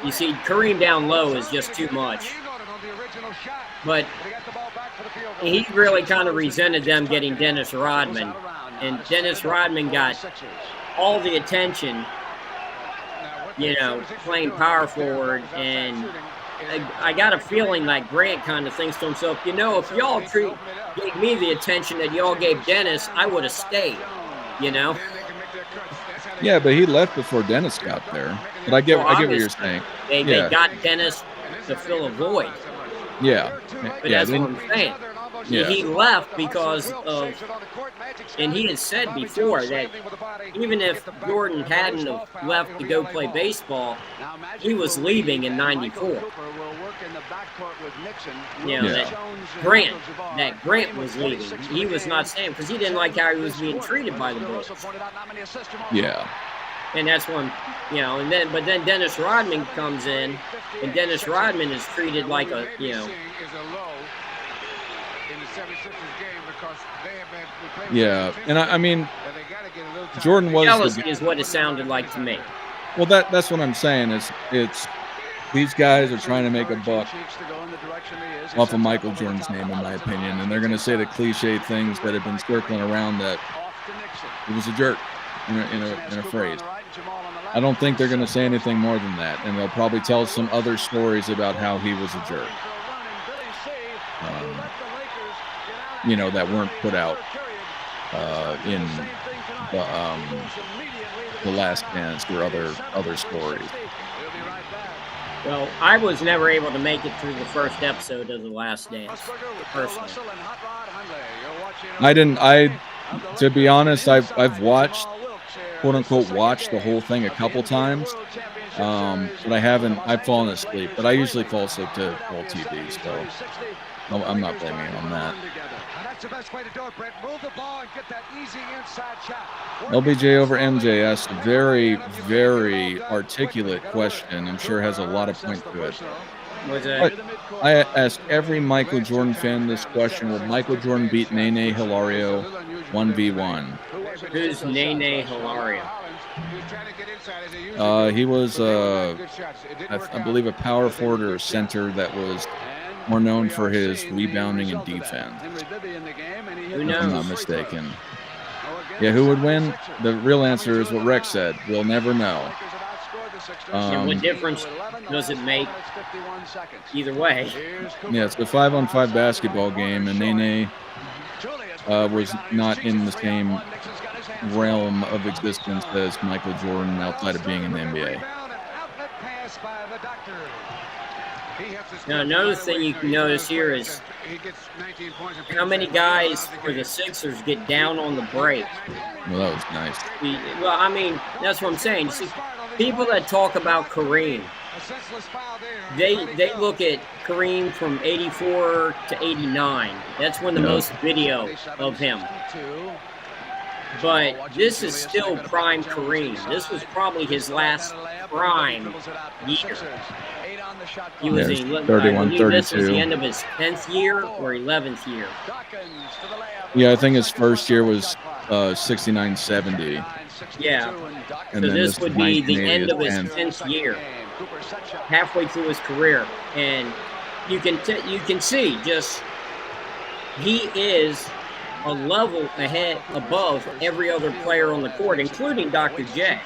You see, Kareem down low is just too much. But he really kind of resented them getting Dennis Rodman. And Dennis Rodman got all the attention, playing power forward. And I got a feeling like Grant kind of thinks to himself, if y'all gave me the attention that y'all gave Dennis, I would have stayed, Yeah, but he left before Dennis got there. But I get what you're saying. They got Dennis to fill a void. Yeah. But that's what I'm saying. Yeah. He left because of, and he had said before that even if Jordan hadn't have left to go play baseball, he was leaving in '94. That Grant was leaving. He was not staying because he didn't like how he was being treated by the Bulls. Yeah. And that's when, but then Dennis Rodman comes in, and Dennis Rodman is treated like a, Yeah, and I mean, Jordan was jealousy is what it sounded like to me. Well, that's what I'm saying. It's these guys are trying to make a buck off of Michael Jordan's name, in my opinion, and they're going to say the cliche things that have been circling around that he was a jerk in a phrase. I don't think they're going to say anything more than that, and they'll probably tell some other stories about how he was a jerk. That weren't put out in The Last Dance or other stories. Well, I was never able to make it through the first episode of The Last Dance, personally. To be honest, I've watched, quote unquote, watched the whole thing a couple times, but I've fallen asleep. But I usually fall asleep to old TV, so I'm not blaming it on that. The best way to do it, Brent. Move the ball and get that easy inside shot. LBJ over MJ asked a very, very articulate question. I'm sure has a lot of point to it. I ask every Michael Jordan fan this question: will Michael Jordan beat Nene Hilario 1v1? Who's Nene Hilario? He was, I believe, a power forward or a center that was more known for his rebounding and defense, Who if I'm not knows? mistaken. Yeah, who would win? The real answer is what Rex said. We'll never know. And what difference does it make either way? Yeah, it's a 5-on-5 basketball game, and Nene was not in the same realm of existence as Michael Jordan outside of being in the NBA. Now, another thing you can notice here is how many guys for the Sixers get down on the break. Well, that was nice. Well, I mean, that's what I'm saying. You see, people that talk about Kareem, they look at Kareem from 84 to 89. That's when the most video of him. But this is still prime Kareem. This was probably his last prime year. He was Yeah, in 31, I believe this was 32. the end of his 10th year or 11th year. Yeah, I think his first year was 69-70. Yeah. And So then this would be the 1980 end of his is 10th year, halfway through his career, and you can see just he is a level ahead above every other player on the court, including Dr. J.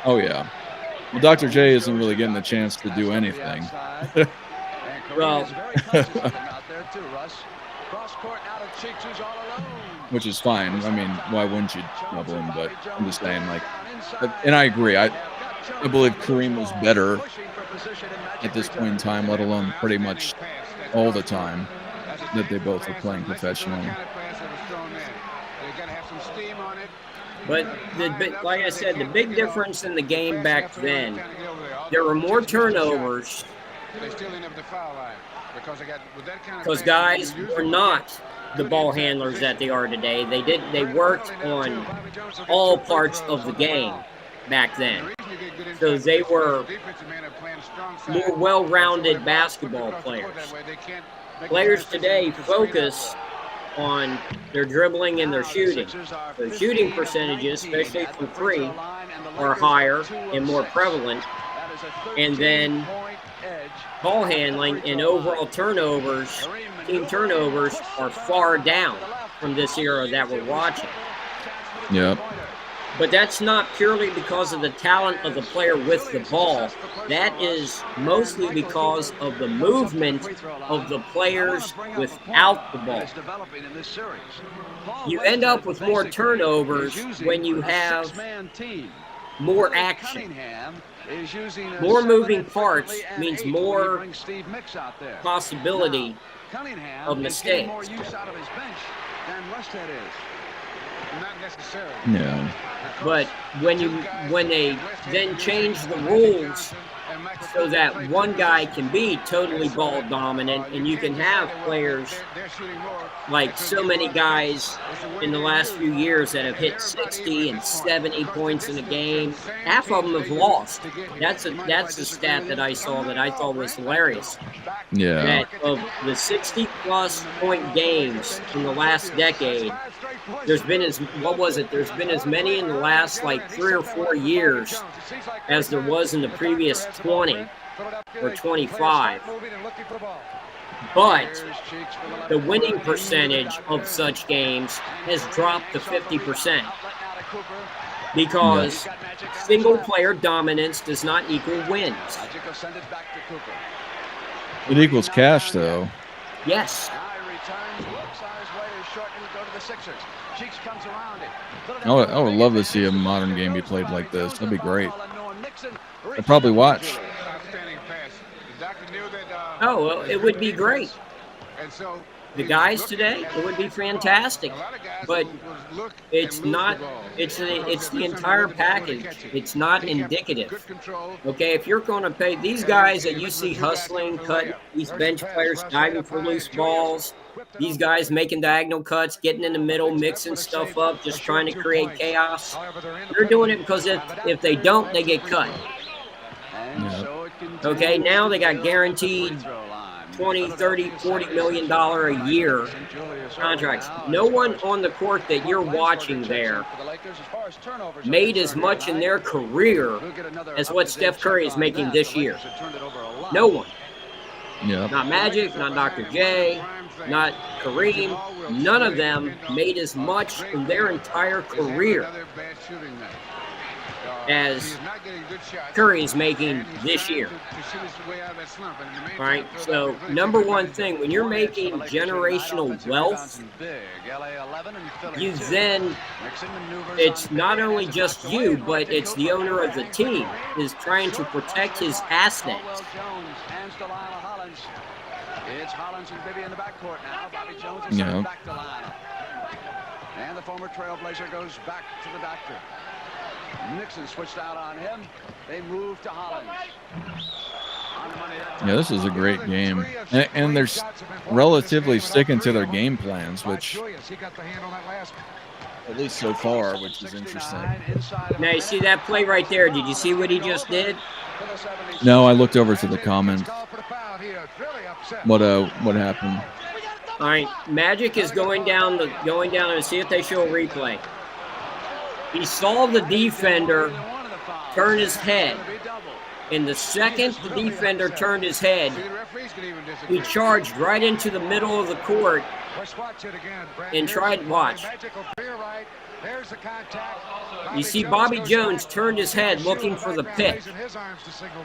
Oh, yeah. Well, Dr. J isn't really getting the chance to do anything. Well, Which is fine. I mean, why wouldn't you double him? But I'm just saying, like, and I agree. I believe Kareem was better at this point in time, let alone pretty much all the time that they both were playing professionally. but like I said, the big difference in the game back then, there were more turnovers because guys were not the ball handlers that they are today. They worked on all parts of the game back then. So they were more well-rounded basketball players. Players today focus on their dribbling and their shooting. Their shooting percentages, especially from three, are higher and more prevalent. And then ball handling and overall turnovers, team turnovers, are far down from this era that we're watching. Yep. But that's not purely because of the talent of the player with the ball. That is mostly because of the movement of the players without the ball. You end up with more turnovers when you have more action. More moving parts means more possibility of mistakes. Yeah. But when they then change the rules so that one guy can be totally ball dominant, and you can have players like so many guys in the last few years that have hit 60 and 70 points in a game. Half of them have lost. That's a stat that I saw that I thought was hilarious. Yeah. That of the 60-plus point games in the last decade, there's been there's been as many in the last like 3 or 4 years as there was in the previous 20 or 25. But the winning percentage of such games has dropped to 50% because single player dominance does not equal wins. It equals cash, though. Yes. I would love to see a modern game be played like this. That'd be great. I'd probably watch. Oh, well, it would be great. The guys today, it would be fantastic. But it's not, it's the entire package. It's not indicative. Okay, if you're going to pay these guys that you see hustling, cutting, these bench players diving for loose balls, these guys making diagonal cuts, getting in the middle, mixing stuff up, just trying to create chaos. They're doing it because if they don't, they get cut. Yeah. Okay, now they got guaranteed 20, 30, 40 million dollar a year contracts. No one on the court that you're watching there made as much in their career as what Steph Curry is making this year. No one. Yeah. Not Magic, not Dr. J, not Kareem. None of them made as much in their entire career as Curry is making this year. All right, so number one thing, when you're making generational wealth, you then, it's not only just you, but it's the owner of the team is trying to protect his assets. It's Hollins and Bibby in the backcourt now. Bobby Jones is sent back to Lionel. And the former Trailblazer goes back to the doctor. Nixon switched out on him. They move to Hollins. Yeah, this is a great game. And they're relatively sticking to their game plans, which, at least so far, which is interesting. Now, you see that play right there? Did you see what he just did? No, I looked over to the comments. What happened? All right, Magic is going down and see if they show a replay. He saw the defender turn his head. And the second the defender turned his head, he charged right into the middle of the court and tried, watch. You see Bobby Jones turned his head looking for the pick.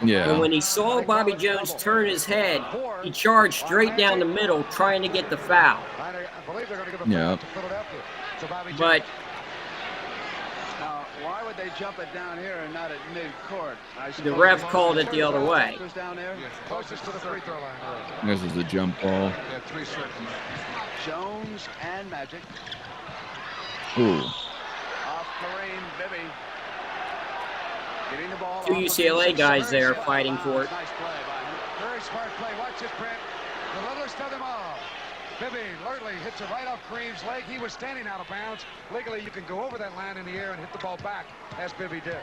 Yeah. And when he saw Bobby Jones turn his head, he charged straight down the middle trying to get the foul. Yeah. But why would they jump it down here and not at mid-court? The ref called it the other way. This is a jump ball. Jones and Magic. Ooh. Off Kareem Bibby. Getting the ball. Two UCLA guys there fighting for it. Nice play by him. Very smart play. Watch this, Brent. The Lillers throw them off. Bibby Lertley hits it right off Kareem's leg. He was standing out of bounds. Legally, you can go over that line in the air and hit the ball back, as Bibby did.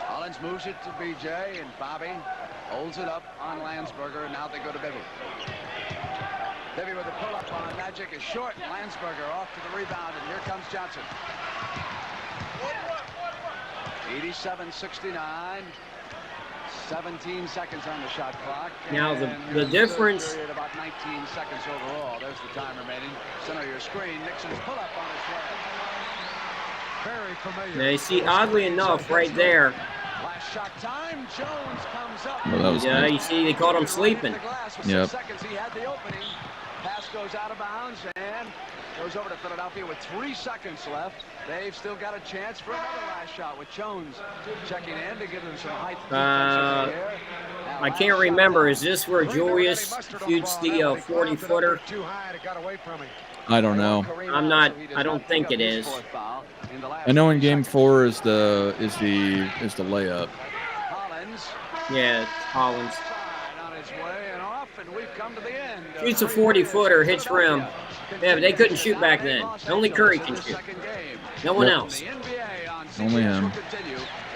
Hollins moves it to BJ, and Bobby holds it up on Landsberger, and now they go to Bibby. Bibby with a pull-up on Magic is short. Landsberger off to the rebound, and here comes Johnson. 87-69. 17 seconds on the shot clock. Now the difference. About 19 seconds overall. There's the time remaining. Center of your screen. Nixon's pull up on his way. Very familiar. Now you see, oddly enough, right there. Last shot time. Jones comes up. Well, that was Yeah, nice. you see, they caught him sleeping. Yep. Seconds he had the opening. Pass goes out of bounds and goes over to Philadelphia with 3 seconds left. They've still got a chance for another last shot with Jones checking in to give them some height. I can't remember. Is this where Julius shoots the 40-footer? Too high, it got away from him. I don't know. I don't think it is. I know in game 4 is the layup. Hollins. Yeah, Hollins. On his way and off, and we've come to the end. Shoots a 40-footer, hits rim. Yeah, but they couldn't shoot back then. Only Curry can shoot. No one else. Only him.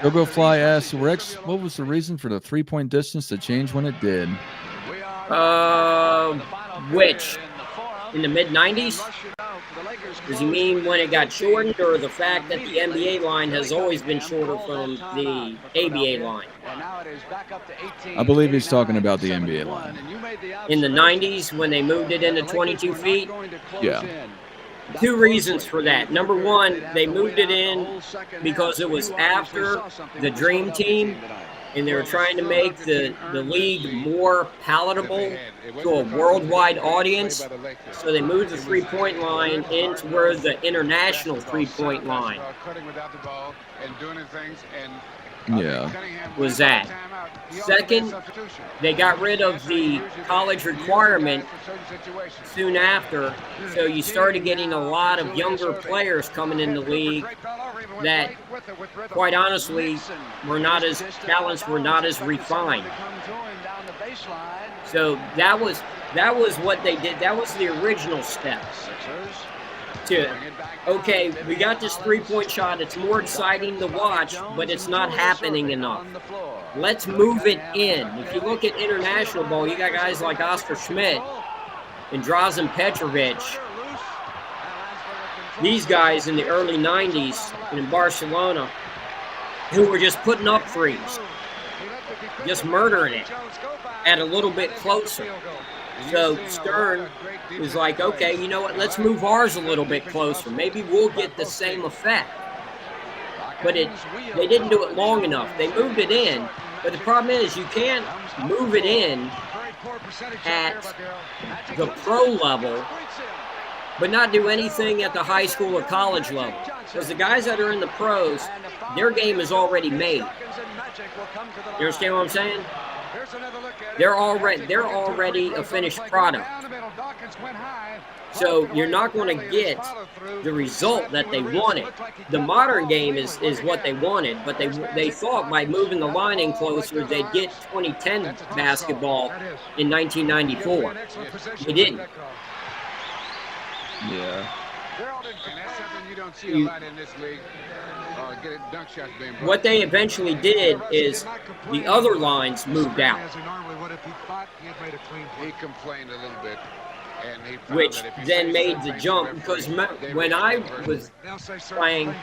Go Fly asks, Rex, what was the reason for the 3-point distance to change when it did? Which? In the mid-90s? Does he mean when it got shortened, or the fact that the NBA line has always been shorter from the ABA line? I believe he's talking about the NBA line. In the 90s, when they moved it into 22 feet? Yeah. 2 reasons for that. Number one, they moved it in because it was after the Dream Team, and they were trying to make the league more palatable to a worldwide audience. So they moved the 3-point line into where the international 3-point line was at. Second, they got rid of the college requirement soon after, so you started getting a lot of younger players coming in the league that, quite honestly, talents were not as refined. So that was what they did. That was the original step. to, okay, we got this three-point shot. It's more exciting to watch, but it's not happening enough. Let's move it in. If you look at international ball, you got guys like Oscar Schmidt and Drazen Petrovic. These guys in the early 90s in Barcelona who were just putting up threes, just murdering it at a little bit closer. So Stern was like, okay, you know what? Let's move ours a little bit closer. Maybe we'll get the same effect. But they didn't do it long enough. They moved it in, but the problem is you can't move it in at the pro level but not do anything at the high school or college level. Because the guys that are in the pros, their game is already made. You understand what I'm saying? They're already a finished product. So you're not going to get the result that they wanted. The modern game is what they wanted, but they thought by moving the line in closer they'd get 2010 basketball in 1994. They didn't. Yeah. And that's something you don't see a lot in this league. Get it, dunk shots being brought. What they eventually did is the other lines moved out, He complained a little bit. And he found which that if he then says made something, the jump. referee, Because they when would- I was playing,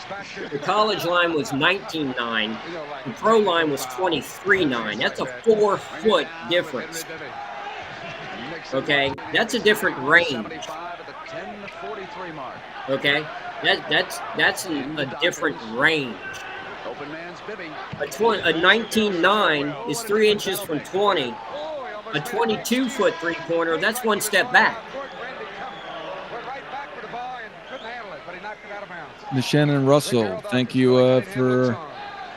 the college line was 19.9, the pro line was 23.9. That's a 4-foot difference. Okay, that's a different range. Okay, that's a different range. A 19.9 is 3 inches from 20. A 22-foot three-pointer, that's one step back. Shannon Russell, thank you for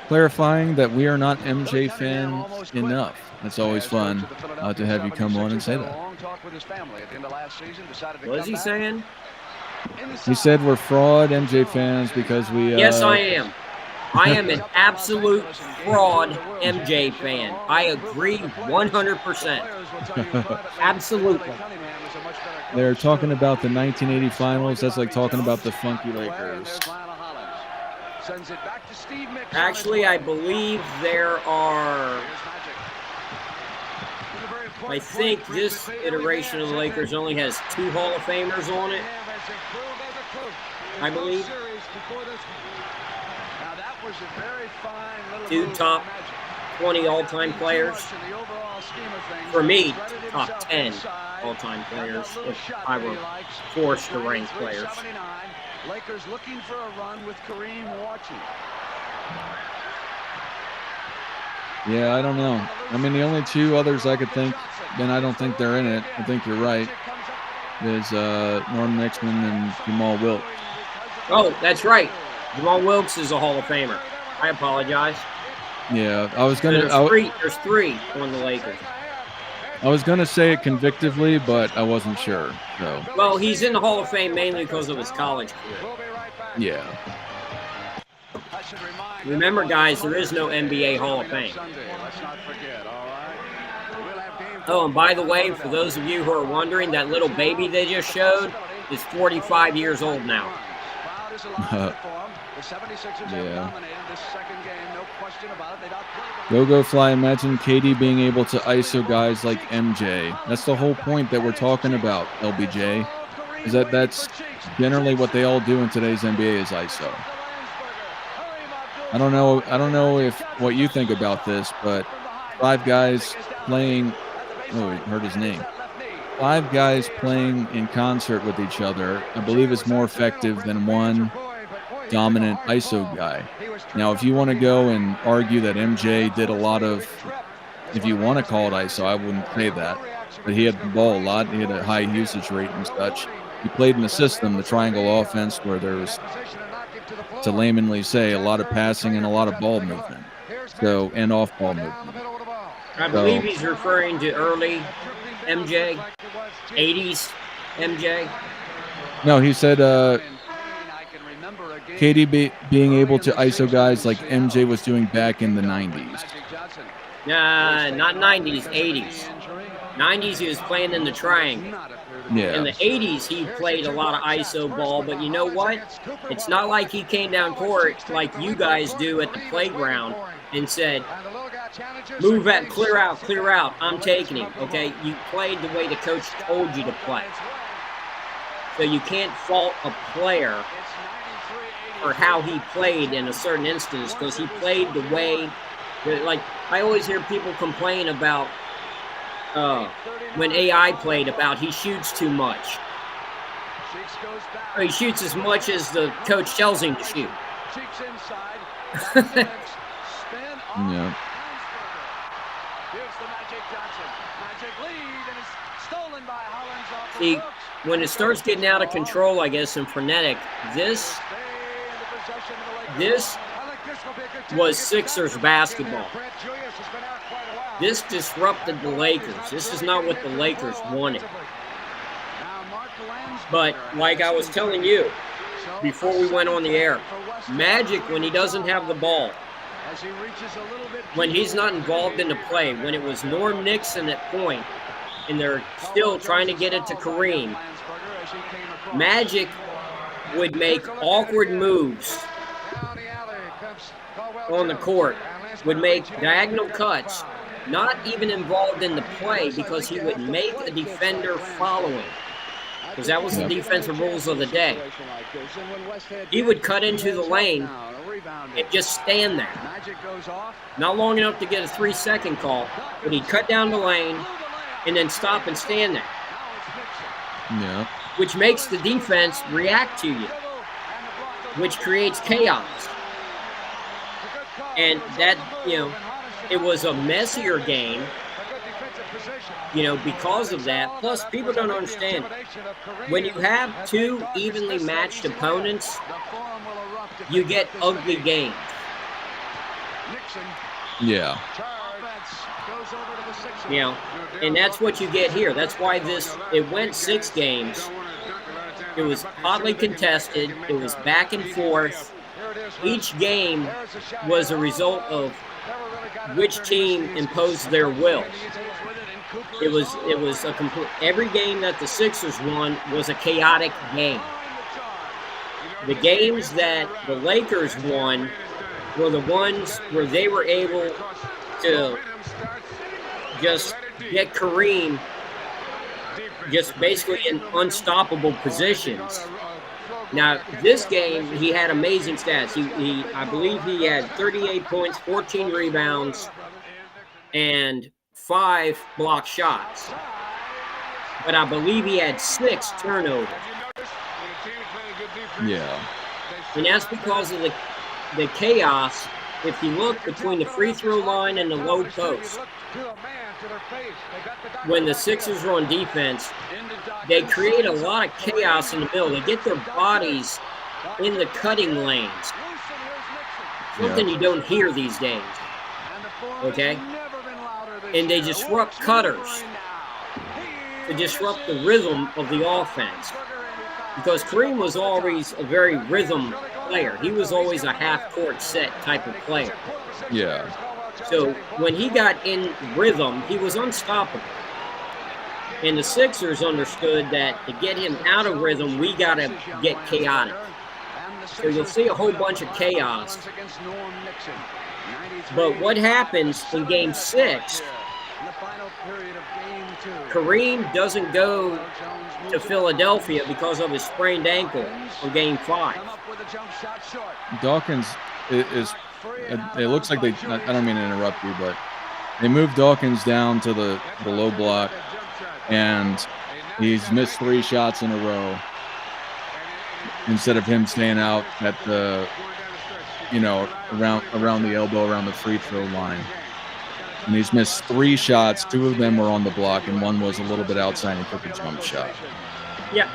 clarifying that we are not MJ fans enough. It's always fun to have you come on and say that. What is he saying? He said we're fraud MJ fans because we... Yes, I am. I am an absolute fraud MJ fan. I agree 100%. Absolutely. They're talking about the 1980 finals. That's like talking about the funky Lakers. Actually, I believe there are... I think this iteration of the Lakers only has 2 Hall of Famers on it. I believe. 2 top 20 all-time players. For me, top 10 all-time players if I were forced to rank players. Lakers looking for a run with Kareem watching. Yeah, I don't know. I mean, the only 2 others I could think, and I don't think they're in it, I think you're right, is Norm Nixon and Jamal Wilkes. Oh, that's right. Jamal Wilkes is a Hall of Famer. I apologize. Yeah, I was gonna. There's 3 on the Lakers. I was gonna say it convictively, but I wasn't sure. So. Well, he's in the Hall of Fame mainly because of his college career. Yeah. Remember, guys, there is no NBA Hall of Fame. Oh, and by the way, for those of you who are wondering, that little baby they just showed is 45 years old now. Yeah. Go Fly. Imagine KD being able to ISO guys like MJ. That's the whole point that we're talking about, LBJ. Is that's generally what they all do in today's NBA is ISO. I don't know if what you think about this, but 5 guys playing. Oh, he heard his name. 5 guys playing in concert with each other, I believe, is more effective than one dominant ISO guy. Now, if you want to go and argue that MJ did a lot of, if you want to call it ISO, I wouldn't say that, but he had the ball a lot. He had a high usage rate and such. He played in the system, the triangle offense, where there was, to laymanly say, a lot of passing and a lot of ball movement, so and off-ball movement. I believe he's referring to early MJ, 80s MJ. No, he said KD being able to ISO guys like MJ was doing back in the 90s. Nah, not 90s, 80s. 90s he was playing in the triangle. Yeah. In the 80s, he played a lot of ISO ball, but you know what? It's not like he came down court like you guys do at the playground and said, move that, clear out, I'm taking him, okay? You played the way the coach told you to play. So you can't fault a player for how he played in a certain instance because he played the way, like I always hear people complain about when AI played about he shoots too much. Or he shoots as much as the coach tells him to shoot. Yeah. See, when it starts getting out of control, I guess, and frenetic, this was Sixers basketball. This disrupted the Lakers. This is not what the Lakers wanted. But like I was telling you before we went on the air, Magic, when he doesn't have the ball, when he's not involved in the play, when it was Norm Nixon at point, and they're still trying to get it to Kareem, Magic would make awkward moves on the court, would make diagonal cuts, not even involved in the play because he would make a defender follow him. Because that was the defensive rules of the day. He would cut into the lane and just stand there. Not long enough to get a 3-second call, but he'd cut down the lane and then stop and stand there. Yeah. Which makes the defense react to you, which creates chaos. And that, it was a messier game, because of that. Plus, people don't understand. When you have two evenly matched opponents, you get ugly games. Yeah. And that's what you get here. That's why it went 6 games. It was hotly contested. It was back and forth. Each game was a result of which team imposed their will. It was a complete. Every game that the Sixers won was a chaotic game. The games that the Lakers won were the ones where they were able to just get Kareem just basically in unstoppable positions. Now, this game, he had amazing stats. I believe he had 38 points, 14 rebounds, and 5 block shots. But I believe he had 6 turnovers. Yeah. And that's because of the chaos. If you look between the free throw line and the low post, when the Sixers are on defense, they create a lot of chaos in the middle. They get their bodies in the cutting lanes. Something you don't hear these days. Okay? And they disrupt cutters to disrupt the rhythm of the offense. Because Kareem was always a very rhythm player. He was always a half-court set type of player. Yeah. So when he got in rhythm, he was unstoppable. And the Sixers understood that to get him out of rhythm, we got to get chaotic. So you'll see a whole bunch of chaos. But what happens in Game 6, Kareem doesn't go to Philadelphia because of his sprained ankle for Game 5. Dawkins is it looks like I don't mean to interrupt you, but they moved Dawkins down to the low block, and he's missed 3 shots in a row instead of him staying out at the, around the elbow, around the free throw line. And he's missed 3 shots. 2 of them were on the block, and 1 was a little bit outside and took a jump shot. Yeah.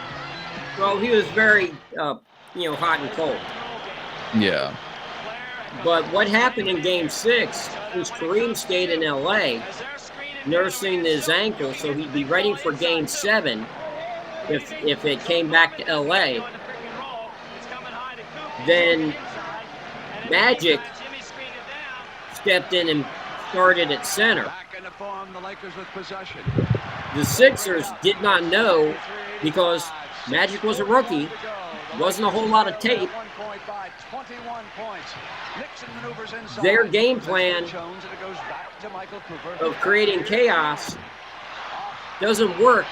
Well, he was very, hot and cold. Yeah. But what happened in Game 6 was Kareem stayed in L.A. nursing his ankle, so he'd be ready for Game 7 if it came back to L.A. Then Magic stepped in and started at center. The Sixers did not know because Magic was a rookie. Wasn't a whole lot of tape. Their game plan of creating chaos doesn't work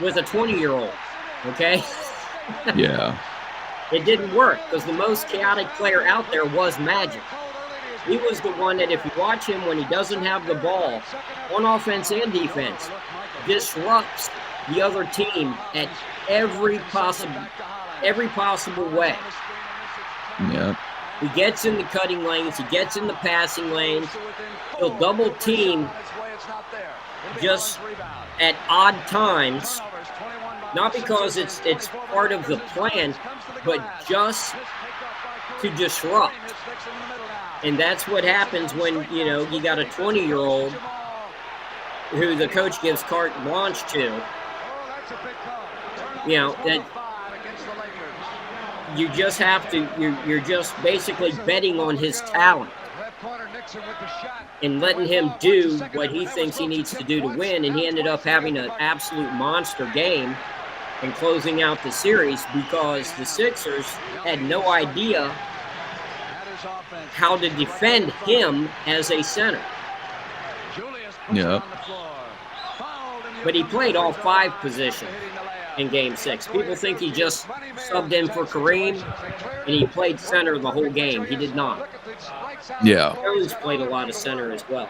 with a 20-year-old, okay? Yeah. It didn't work because the most chaotic player out there was Magic. He was the one that, if you watch him when he doesn't have the ball, on offense and defense, disrupts the other team at every possible way. Yeah. He gets in the cutting lanes. He gets in the passing lanes. He'll double team just at odd times, not because it's part of the plan, but just to disrupt. And that's what happens when, you got a 20-year-old who the coach gives carte blanche to. That you just have to, you're just basically betting on his talent and letting him do what he thinks he needs to do to win. And he ended up having an absolute monster game and closing out the series because the Sixers had no idea how to defend him as a center. Yeah. But he played all 5 positions in Game 6. People think he just subbed in for Kareem, and he played center the whole game. He did not. Yeah. Jones played a lot of center as well.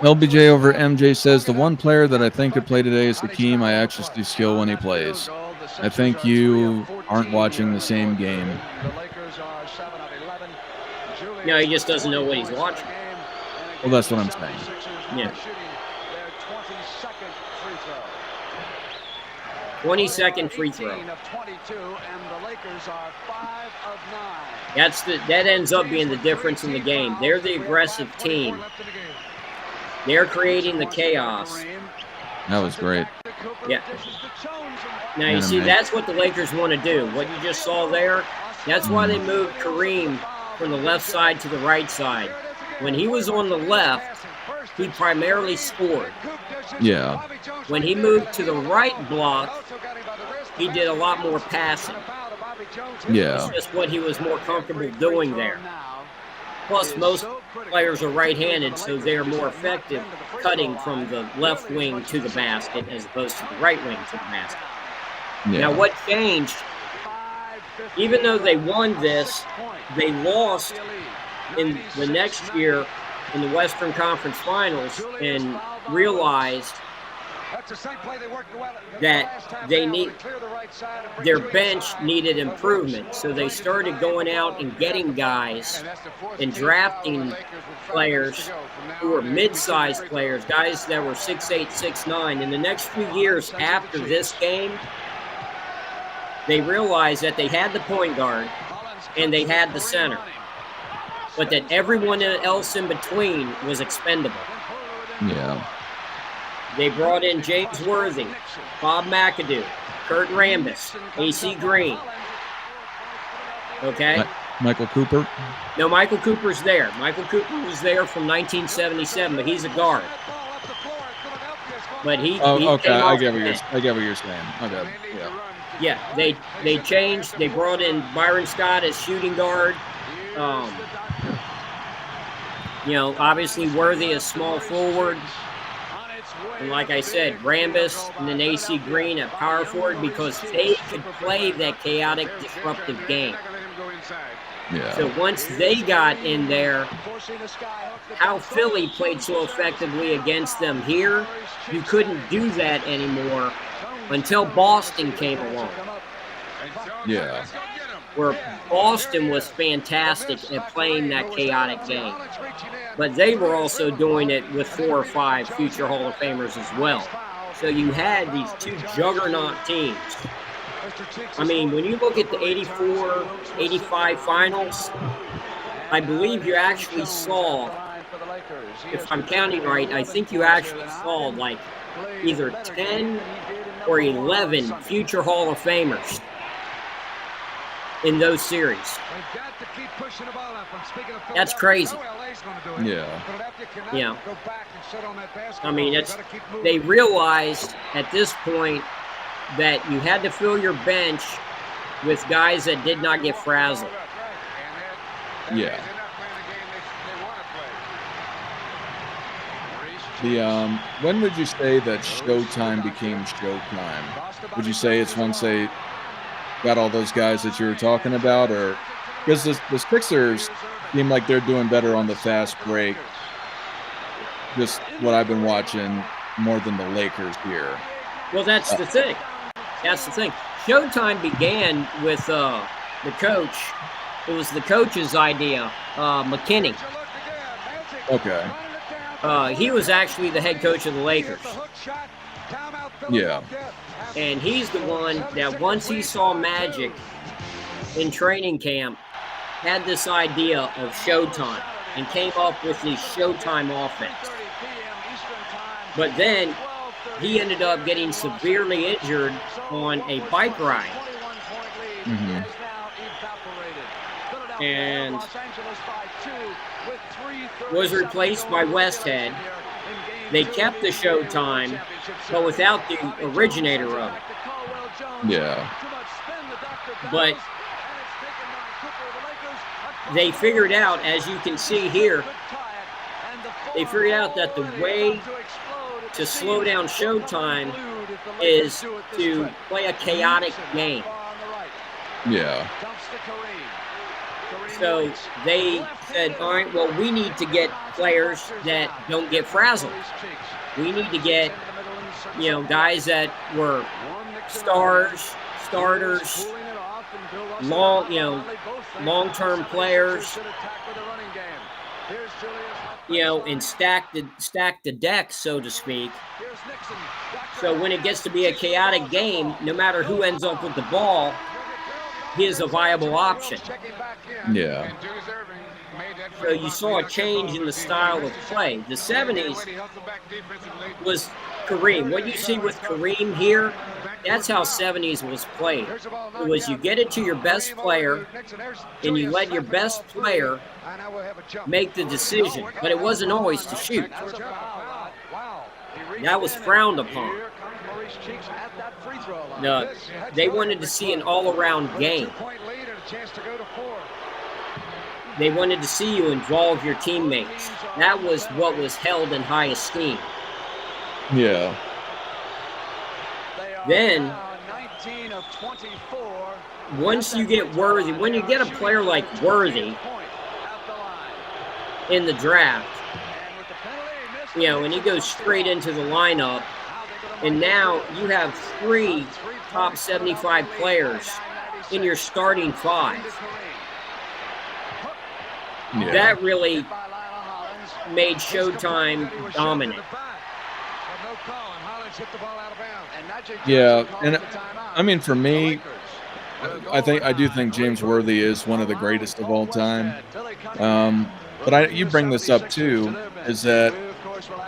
LBJ over MJ says, the one player that I think could play today is Hakeem. I actually see skill when he plays. I think you aren't watching the same game. No, he just doesn't know what he's watching. Well, that's what I'm saying. Yeah. 22nd free throw. That ends up being the difference in the game. They're the aggressive team. They're creating the chaos. That was great. Yeah. Now, you see, that's what the Lakers want to do. What you just saw there, that's why they moved Kareem from the left side to the right side. When he was on the left, he primarily scored. Yeah. When he moved to the right block, he did a lot more passing. Yeah. It's just what he was more comfortable doing there. Plus, most players are right-handed, so they're more effective cutting from the left wing to the basket as opposed to the right wing to the basket. Yeah. Now, what changed, even though they won this, they lost in the next year in the Western Conference Finals and realized that their bench needed improvement. So they started going out and getting guys and drafting players who were mid-sized players, guys that were 6'8", 6'9". In the next few years after this game, they realized that they had the point guard and they had the center, but that everyone else in between was expendable. Yeah. They brought in James Worthy, Bob McAdoo, Kurt Rambis, AC Green. Okay? Michael Cooper? No, Michael Cooper's there. Michael Cooper was there from 1977, but he's a guard. But he okay. came I off get the what bench. you're saying. Okay. Yeah. Yeah, they changed. They brought in Byron Scott as shooting guard. Obviously Worthy as small forward. And like I said, Rambis and then AC Green at power forward because they could play that chaotic, disruptive game. Yeah. So once they got in there, how Philly played so effectively against them here, you couldn't do that anymore until Boston came along. Yeah. Where Boston was fantastic at playing that chaotic game. But they were also doing it with 4 or 5 future Hall of Famers as well. So you had these 2 juggernaut teams. I mean, when you look at the 84, 85 finals, I believe you actually saw, if I'm counting right, I think you actually saw like either 10 or 11 future Hall of Famers in those series. They've got to keep pushing the ball up. I'm speaking of That's Philadelphia. crazy. No LA's going to do it. Yeah. Philadelphia cannot Yeah. go back and sit on that basketball. I mean, They've it's got to keep moving. they realized at this point that you had to fill your bench with guys that did not get frazzled. And Yeah. they're not playing the game they want to play. The when would you say that Showtime became Showtime? Would you say it's once they got all those guys that you were talking about, or because the Sixers seem like they're doing better on the fast break? Just what I've been watching more than the Lakers here. Well, that's the thing. That's the thing. Showtime began with the coach. It was the coach's idea, McKinney. Okay. He was actually the head coach of the Lakers. Yeah. And he's the one that once he saw Magic in training camp, had this idea of Showtime and came up with the Showtime offense. But then he ended up getting severely injured on a bike ride. Mhm. And was replaced by Westhead. They kept the Showtime, but without the originator of it. Yeah. But they figured out, as you can see here, they figured out that the way to slow down Showtime is to play a chaotic game. Yeah. So they said, all right, well, we need to get players that don't get frazzled. We need to get, guys that were starters, long-term players, and stack the deck, so to speak. So when it gets to be a chaotic game, no matter who ends up with the ball, he is a viable option. Yeah. So you saw a change in the style of play. The 70s was Kareem. What you see with Kareem here, that's how 70s was played. It was you get it to your best player, and you let your best player make the decision. But it wasn't always to shoot. That was frowned upon. No, they wanted to see an all-around game. They wanted to see you involve your teammates. That was what was held in high esteem. Yeah. Then, once you get Worthy, when you get a player like Worthy in the draft, and he goes straight into the lineup, and now you have 3 top 75 players in your starting 5. Yeah. That really made Showtime dominant. Yeah, and I mean, for me, I do think James Worthy is one of the greatest of all time. But you bring this up too, is that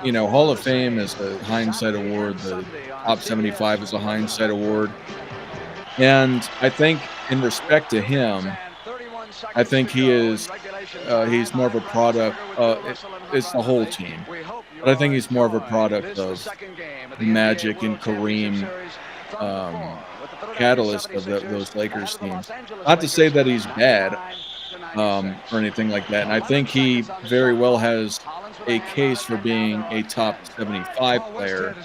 Hall of Fame is a hindsight award. The top 75 is a hindsight award, and I think in respect to him, I think he's more of a product. It's the whole team, but I think he's more of a product of Magic and Kareem, catalyst of those Lakers teams. Not to say that he's bad or anything like that, and I think he very well has a case for being a top 75 player.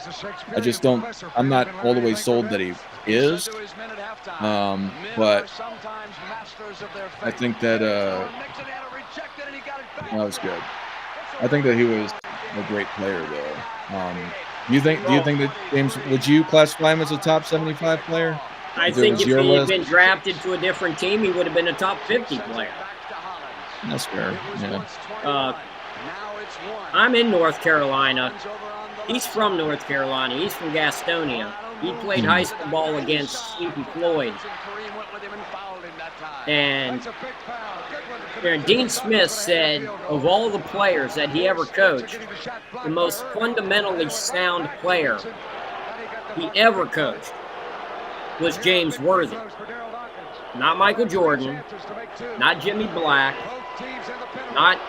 I'm not all the way sold that he is, but I think that that was good. I think that he was a great player, though. Do you think that James? Would you classify him as a top 75 player? I think if he had been drafted to a different team, he would have been a top 50 player. That's fair. Yeah. I'm in North Carolina. He's from North Carolina. He's from Gastonia. He played high school ball against Sleepy Floyd. And Dean Smith said of all the players that he ever coached, the most fundamentally sound player he ever coached was James Worthy. not Michael Jordan, not Jimmy Black, not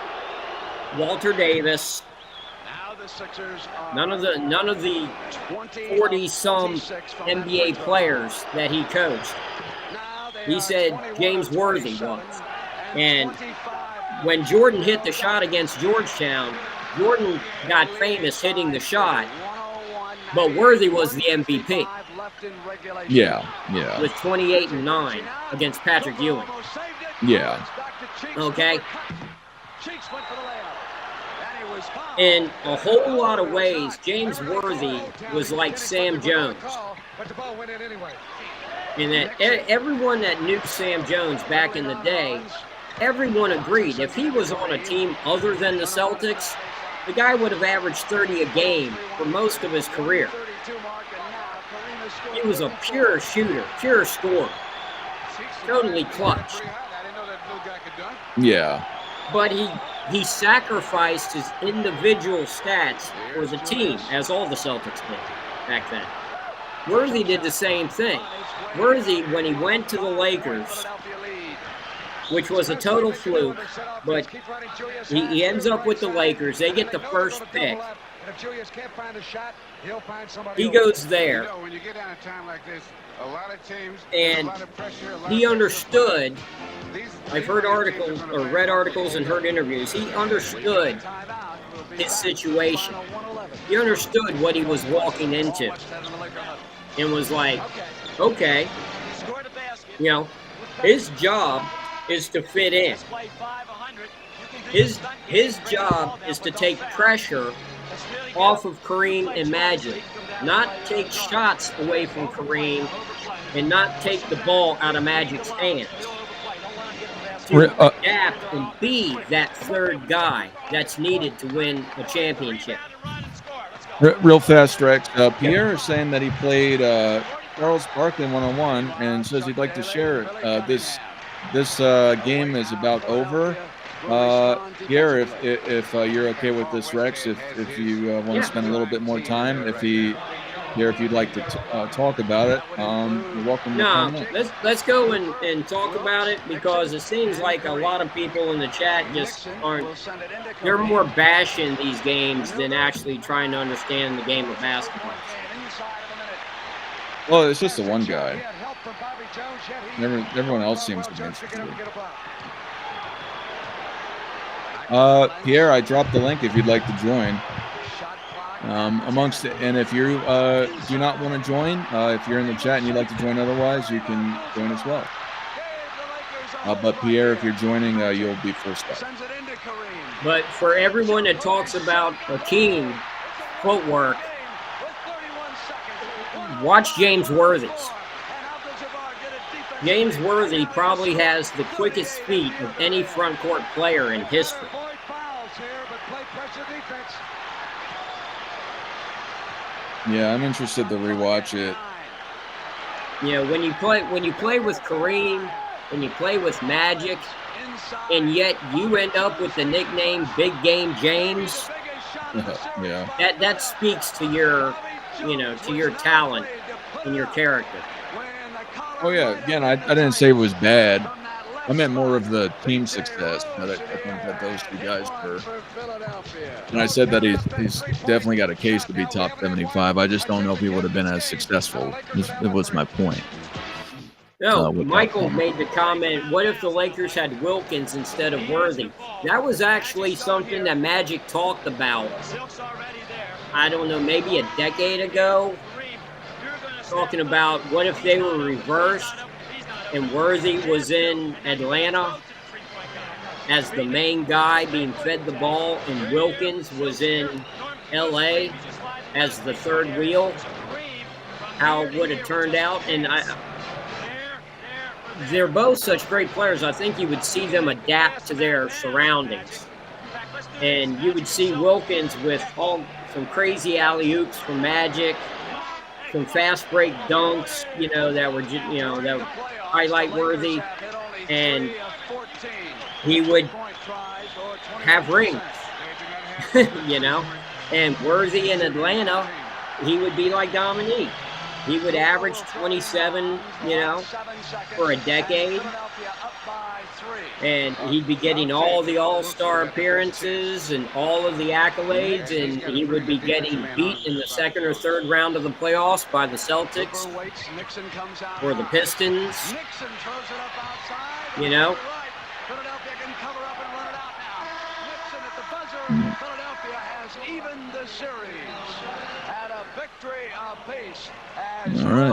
Walter Davis, none of the 40-some NBA players that he coached. He said James Worthy was. And when Jordan hit the shot against Georgetown, Jordan got famous hitting the shot, but Worthy was the MVP. Yeah. With 28 and 9 against Patrick Ewing. Yeah. Okay. In a whole lot of ways, James Worthy was like Sam Jones. And that everyone that knew Sam Jones back in the day, everyone agreed if he was on a team other than the Celtics, the guy would have averaged 30 a game for most of his career. He was a pure shooter, pure scorer, totally clutch. Yeah. But he sacrificed his individual stats for the team, as all the Celtics did back then. Worthy did the same thing. Worthy, when he went to the Lakers, which was a total fluke, but he ends up with the Lakers. They get the first pick. He goes there, and he understood. I've heard articles or read articles and heard interviews. He understood his situation. He understood what he was walking into and was like, okay, you know, his job is to fit in. His job is to take pressure off of Kareem and Magic, not take shots away from Kareem and not take the ball out of Magic's hands. To adapt and be that third guy that's needed to win a championship. Real fast, Rex. Pierre is saying that he played Charles Barkley one-on-one and says he'd like to share it. This game is about over. Pierre, if you're okay with this, Rex, if you want to spend a little bit more time, if you'd like to talk about it, you're welcome. No, let's go and talk about it, because it seems like a lot of people in the chat just aren't. They're more bashing these games than actually trying to understand the game of basketball. Well, it's just the one guy. Everyone else seems to be interested. Pierre, I dropped the link if you'd like to join. And if you do not want to join, if you're in the chat and you'd like to join otherwise, you can join as well. But Pierre, if you're joining, you'll be first up. But for everyone that talks about Hakeem footwork, watch James Worthy's. James Worthy probably has the quickest feet of any front court player in history. Yeah, I'm interested to rewatch it. You know, when you play with Kareem, when you play with Magic, and yet you end up with the nickname Big Game James. Yeah. That speaks to your, to your talent and your character. Oh yeah. Again, I didn't say it was bad. I meant more of the team success. I think that those two guys were. And I said that he's definitely got a case to be top 75. I just don't know if he would have been as successful. That was my point. No, Michael made the comment, what if the Lakers had Wilkins instead of Worthy? That was actually something that Magic talked about, I don't know, maybe a decade ago. Talking about what if they were reversed and Worthy was in Atlanta as the main guy being fed the ball and Wilkins was in LA as the third wheel, how it would have turned out. And they're both such great players. I think you would see them adapt to their surroundings. And you would see Wilkins with some crazy alley-oops from Magic, some fast break dunks, that were, that were highlight worthy. And he would have rings, And Worthy in Atlanta, he would be like Dominique. He would average 27, for a decade. And he'd be getting all the all-star appearances and all of the accolades, and he would be getting beat in the second or third round of the playoffs by the Celtics or the Pistons. Philadelphia can cover up and run it out now. Nixon at the buzzer. Philadelphia has evened the series at a victory apiece. All right.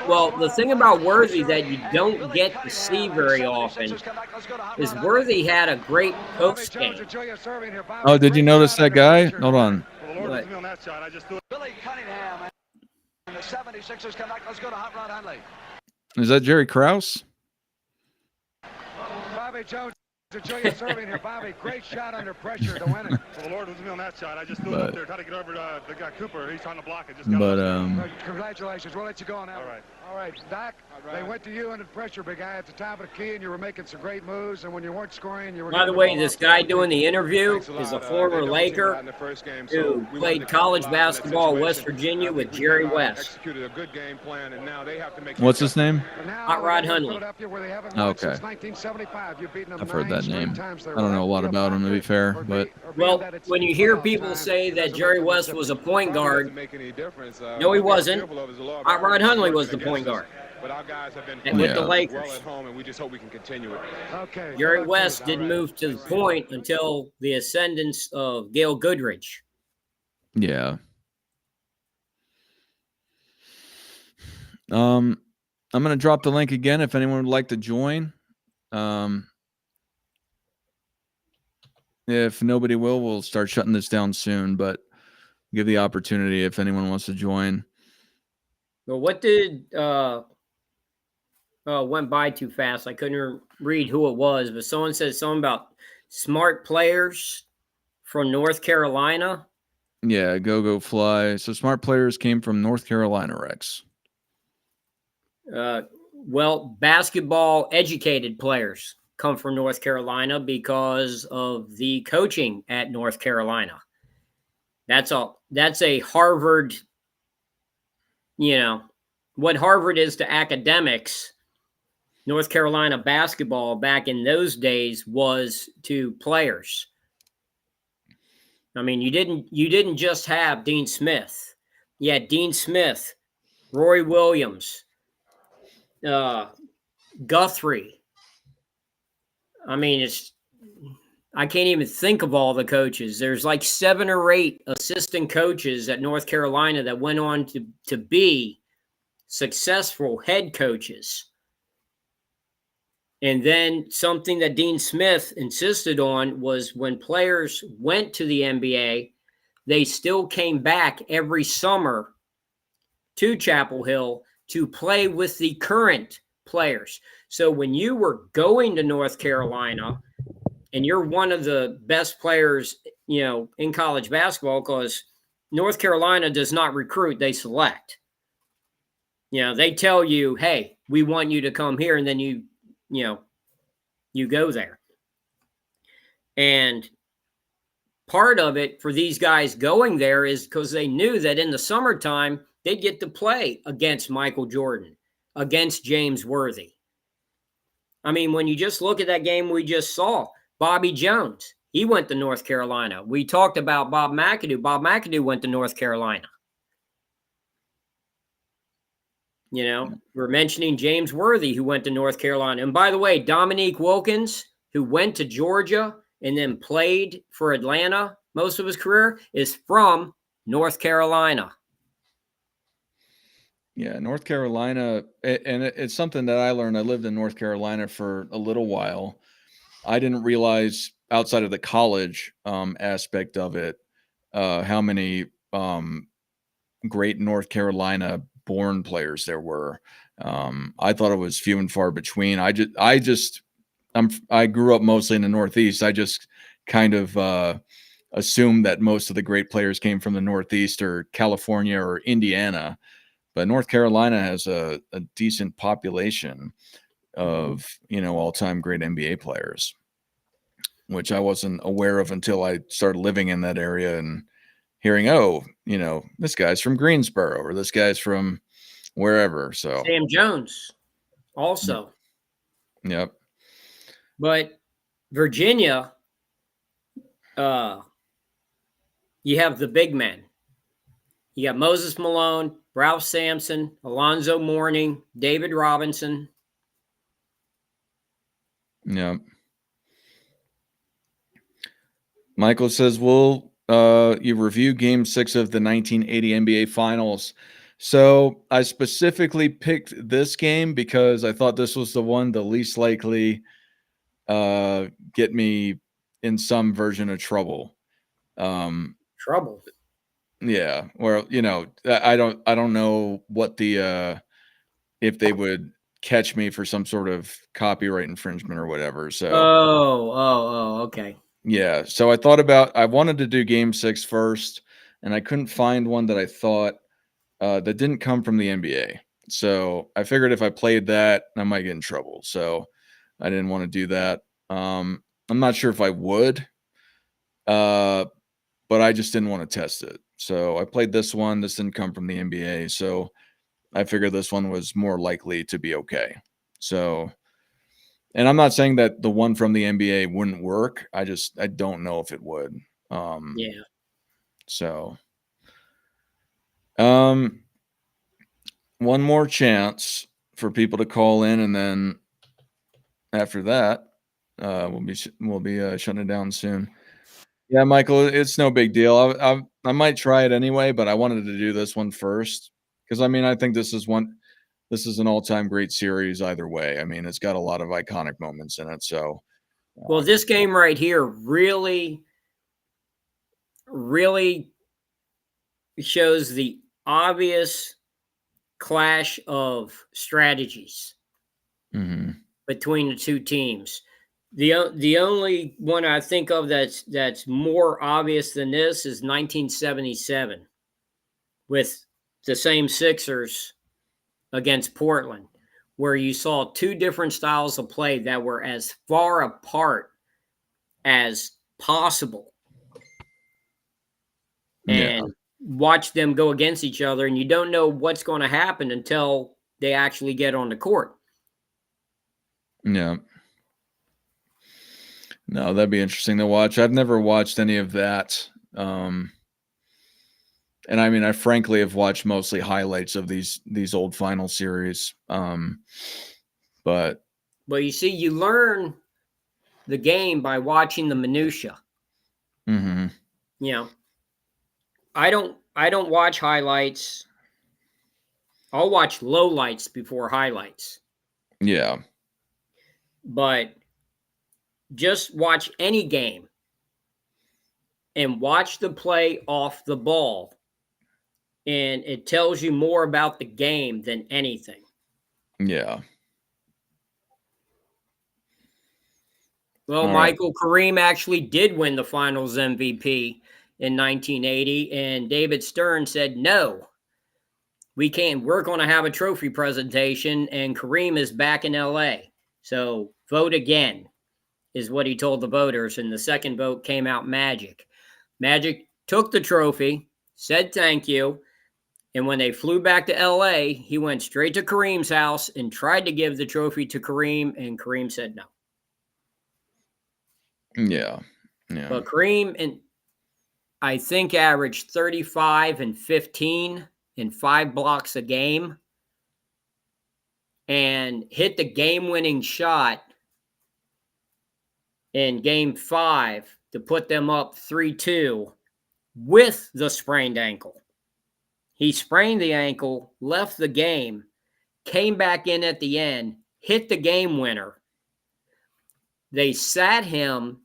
Well, the thing about Worthy that you don't get to see very often is Worthy had a great post game. Oh, did you notice that guy? Hold on. What? Billy Cunningham and the 76ers come back. Let's go to Hot Rod Hundley. Is that Jerry Krause? Bobby Jones to Julius Erving here. Bobby, great shot under pressure to win it. Well, the Lord was me on that shot. I just threw it up there, trying to get over the guy Cooper. He's trying to block it. Just got Congratulations. We'll let you go on that. All right, Doc. They went to you under pressure, big guy, at the top of the key, and you were making some great moves. And when you weren't scoring, you were. By the way, this guy doing the interview is a former Laker who played college basketball at West Virginia with Jerry West. What's his name? Hot Rod Hundley. Okay. I've heard that name. I don't know a lot about him, to be fair, but. Well, when you hear people say that Jerry West was a point guard, no, he wasn't. Hot Rod Hundley was the point guard. But our guys have been with the Lakers. Well at home, and we just hope we can continue it. Okay. Jerry West didn't move to the point until the ascendance of Gail Goodrich. Yeah. I'm going to drop the link again if anyone would like to join. If nobody will, we'll start shutting this down soon, but give the opportunity if anyone wants to join. Well, what did went by too fast. I couldn't read who it was, but someone said something about smart players from North Carolina. Yeah, go fly. So smart players came from North Carolina, Rex. Well, basketball educated players come from North Carolina because of the coaching at North Carolina. That's a Harvard, what Harvard is to academics. North Carolina basketball back in those days was to players. I mean, you didn't just have Dean Smith. You had Dean Smith, Roy Williams, Guthrie. I mean, I can't even think of all the coaches. There's like 7 or 8 assistant coaches at North Carolina that went on to be successful head coaches. And then something that Dean Smith insisted on was when players went to the NBA, they still came back every summer to Chapel Hill to play with the current players. So when you were going to North Carolina and you're one of the best players, in college basketball, because North Carolina does not recruit, they select. They tell you, hey, we want you to come here, and then you go there. And part of it for these guys going there is because they knew that in the summertime, they'd get to play against Michael Jordan, against James Worthy. I mean, when you just look at that game we just saw, Bobby Jones, he went to North Carolina. We talked about Bob McAdoo. Bob McAdoo went to North Carolina. We're mentioning James Worthy, who went to North Carolina. And by the way, Dominique Wilkins, who went to Georgia and then played for Atlanta most of his career, is from North Carolina. Yeah, North Carolina, and it's something that I learned. I lived in North Carolina for a little while. I didn't realize outside of the college aspect of it, how many great North Carolina born players there were. I thought it was few and far between. I grew up mostly in the Northeast. I just kind of assumed that most of the great players came from the Northeast or California or Indiana, but North Carolina has a decent population of, all-time great NBA players, which I wasn't aware of until I started living in that area and hearing, oh, this guy's from Greensboro or this guy's from wherever. So, Sam Jones also. yep. But Virginia, you have the big men. You got Moses Malone, Ralph Sampson, Alonzo Mourning, David Robinson. Yep. Michael says, will you review Game 6 of the 1980 NBA Finals? So I specifically picked this game because I thought this was the one the least likely get me in some version of trouble. Trouble. Yeah, well, I don't know what the if they would catch me for some sort of copyright infringement or whatever. So Okay. yeah, so I wanted to do Game 6 first, and I couldn't find one that I thought that didn't come from the NBA. So I figured if I played that, I might get in trouble. So I didn't want to do that. I'm not sure if I would, but I just didn't want to test it. So I played this one. This didn't come from the NBA. So I figured this one was more likely to be okay. So, and I'm not saying that the one from the NBA wouldn't work. I don't know if it would. Yeah. So, one more chance for people to call in, and then after that, we'll be shutting it down soon. Yeah, Michael, it's no big deal. I might try it anyway, but I wanted to do this one first because I think this is an all-time great series either way. I mean, it's got a lot of iconic moments in it. So, Well, this game right here really, really shows the obvious clash of strategies between the two teams. The only one I think of that's more obvious than this is 1977 with the same Sixers against Portland, where you saw two different styles of play that were as far apart as possible. And watch them go against each other, and you don't know what's going to happen until they actually get on the court. Yeah. No, that'd be interesting to watch. I've never watched any of that. And I frankly have watched mostly highlights of these old final series. But you see, you learn the game by watching the minutia. I don't watch highlights. I'll watch lowlights before highlights. Yeah. But just watch any game and watch the play off the ball. And it tells you more about the game than anything. Yeah. Well, All right. Michael, Kareem actually did win the Finals MVP in 1980, and David Stern said, no, we can't. We're going to have a trophy presentation, and Kareem is back in LA. So vote again, is what he told the voters. And the second vote came out Magic. Magic took the trophy, said thank you. And when they flew back to LA, he went straight to Kareem's house and tried to give the trophy to Kareem, and Kareem said no. Yeah. Yeah. But Kareem, and I think, averaged 35 and 15 in 5 blocks a game and hit the game-winning shot in Game 5 to put them up 3-2 with the sprained ankle. He sprained the ankle, left the game, came back in at the end, hit the game winner. They sat him.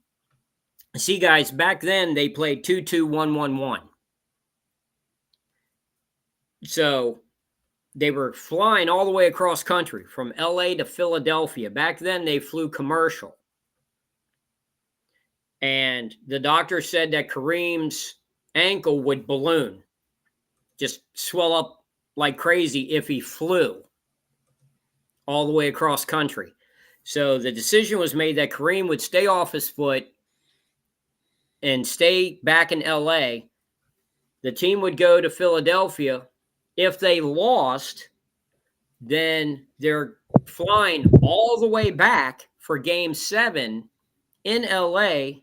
See, guys, back then they played 2-2-1-1-1. So they were flying all the way across country from LA to Philadelphia. Back then they flew commercial. And the doctor said that Kareem's ankle would balloon, just swell up like crazy if he flew all the way across country. So the decision was made that Kareem would stay off his foot and stay back in LA The team would go to Philadelphia. If they lost, then they're flying all the way back for Game 7 in LA,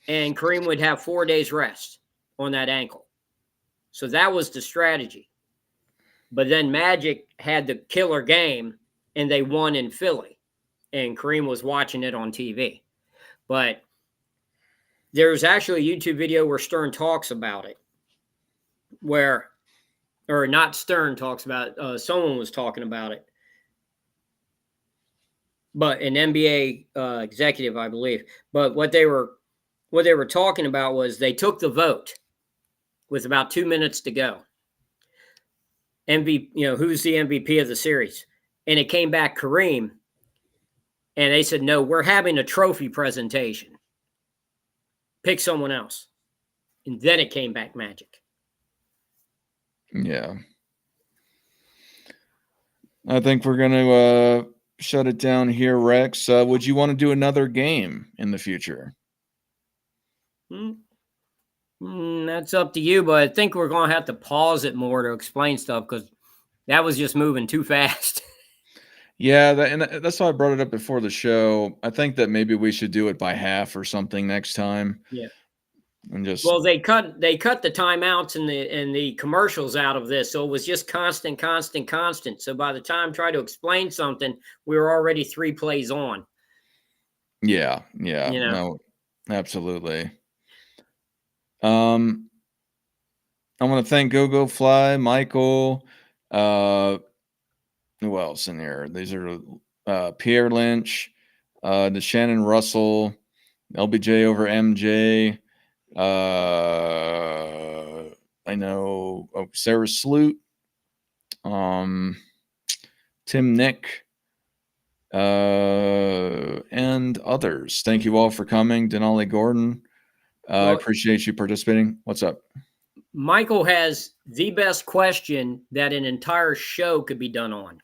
and Kareem would have 4 days rest on that ankle. So that was the strategy. But then Magic had the killer game, and they won in Philly, and Kareem was watching it on TV. But there's actually a YouTube video where Stern talks about it, or not Stern talks about it, someone was talking about it, but an NBA executive, I believe. But what they were talking about was they took the vote with about 2 minutes to go. Who's the MVP of the series? And it came back Kareem, and they said, no, we're having a trophy presentation. Pick someone else. And then it came back Magic. Yeah. I think we're going to shut it down here, Rex. Would you want to do another game in the future? That's up to you, but I think we're going to have to pause it more to explain stuff because that was just moving too fast. Yeah, that's why I brought it up before the show. I think that maybe we should do it by half or something next time. Yeah. And just Well, they cut the timeouts and the commercials out of this, so it was just constant. So by the time I tried to explain something, we were already 3 plays on. Yeah. No, absolutely. I want to thank Go Fly, Michael. Who else in here? These are Pierre Lynch, the Shannon Russell, LBJ over MJ. I know Sarah Sloot, Tim Nick, and others. Thank you all for coming. Denali Gordon, I appreciate you participating. What's up? Michael has the best question that an entire show could be done on.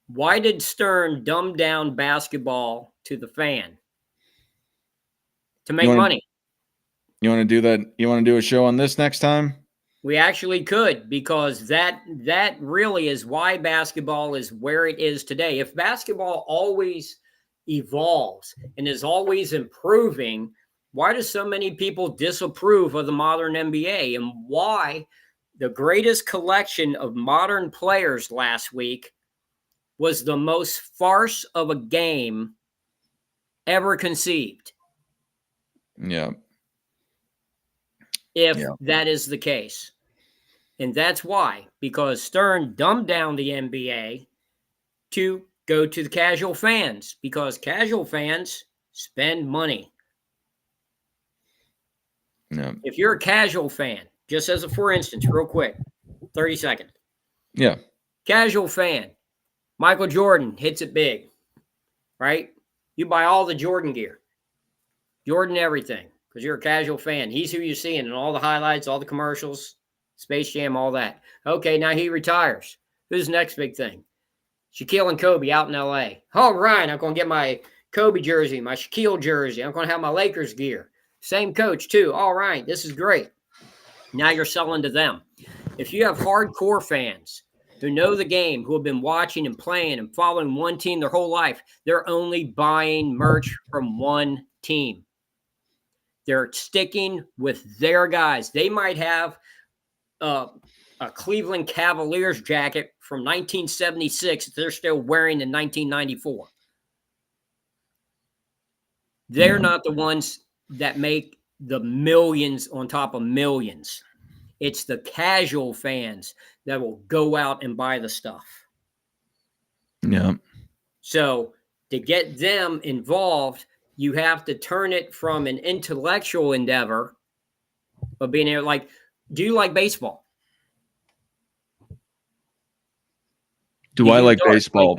Why did Stern dumb down basketball to the fan? To make money. You want to do that? You want to do a show on this next time? We actually could, because that really is why basketball is where it is today. If basketball always evolves and is always improving, why do so many people disapprove of the modern NBA? And why the greatest collection of modern players last week was the most farce of a game ever conceived? Yeah. If that is the case. And that's why, because Stern dumbed down the NBA to go to the casual fans, because casual fans spend money. Yeah. If you're a casual fan, just as a for instance, real quick, 30 seconds. Yeah. Casual fan, Michael Jordan hits it big, right? You buy all the Jordan gear, Jordan everything, because you're a casual fan. He's who you're seeing in all the highlights, all the commercials, Space Jam, all that. Okay, now he retires. Who's the next big thing? Shaquille and Kobe out in L.A. All right, I'm going to get my Kobe jersey, my Shaquille jersey. I'm going to have my Lakers gear. Same coach, too. All right, this is great. Now you're selling to them. If you have hardcore fans who know the game, who have been watching and playing and following one team their whole life, they're only buying merch from one team. They're sticking with their guys. They might have a Cleveland Cavaliers jacket from 1976 that they're still wearing in 1994. They're not the ones that make the millions on top of millions. It's the casual fans that will go out and buy the stuff. Yeah. So to get them involved, you have to turn it from an intellectual endeavor of being able, like, do you like baseball? Do I like baseball?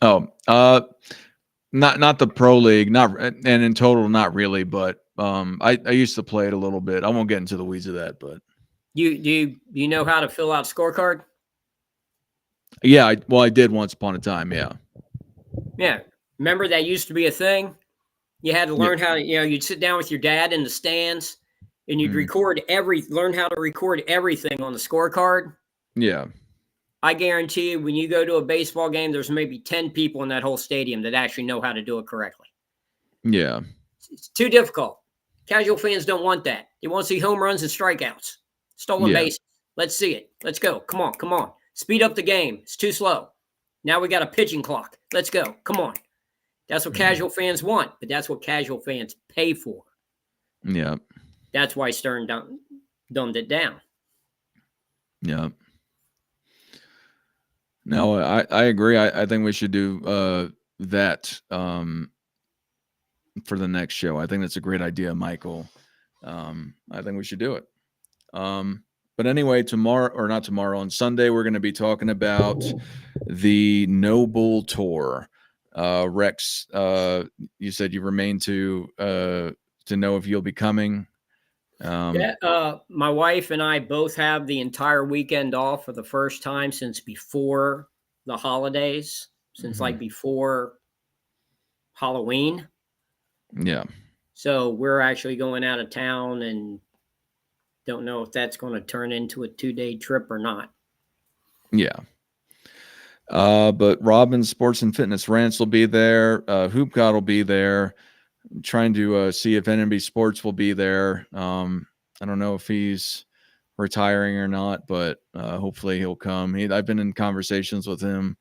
Oh, not the pro league, and in total, not really, but I used to play it a little bit. I won't get into the weeds of that, but you know how to fill out scorecard? Yeah, I did once upon a time. Yeah. Yeah. Remember that used to be a thing? You had to learn how to, you'd sit down with your dad in the stands and you'd learn how to record everything on the scorecard. Yeah. I guarantee you, when you go to a baseball game, there's maybe 10 people in that whole stadium that actually know how to do it correctly. Yeah. It's too difficult. Casual fans don't want that. They want to see home runs and strikeouts, stolen bases. Let's see it. Let's go. Come on. Come on. Speed up the game. It's too slow. Now we got a pitching clock. Let's go. Come on. That's what casual fans want, but that's what casual fans pay for. Yeah. That's why Stern dumbed it down. Yeah. No, I agree. I think we should do that for the next show. I think that's a great idea, Michael. I think we should do it. But anyway, on Sunday, we're going to be talking about the No Bull Tour. Rex, you said you remain to know if you'll be coming. My wife and I both have the entire weekend off for the first time since before the holidays, since like before Halloween. Yeah. So we're actually going out of town and don't know if that's going to turn into a 2-day trip or not. Yeah. But Robin's Sports and Fitness Rants will be there. Hoop God will be there. I'm trying to see if NMB Sports will be there. I don't know if he's retiring or not, but hopefully he'll come. I've been in conversations with him.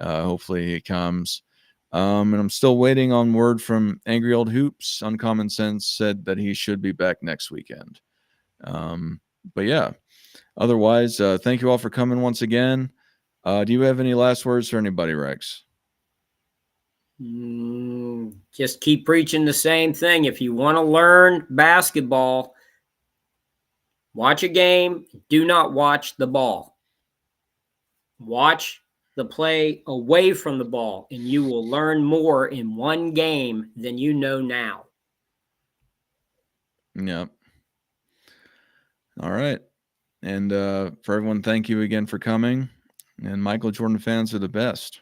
Hopefully he comes. And I'm still waiting on word from Angry Old Hoops. Uncommon Sense said that he should be back next weekend. But yeah, otherwise, thank you all for coming once again. Do you have any last words for anybody, Rex? Just keep preaching the same thing. If you want to learn basketball, watch a game. Do not watch the ball. Watch the play away from the ball, and you will learn more in one game than you know now. Yep. All right. And for everyone, thank you again for coming. And Michael Jordan fans are the best.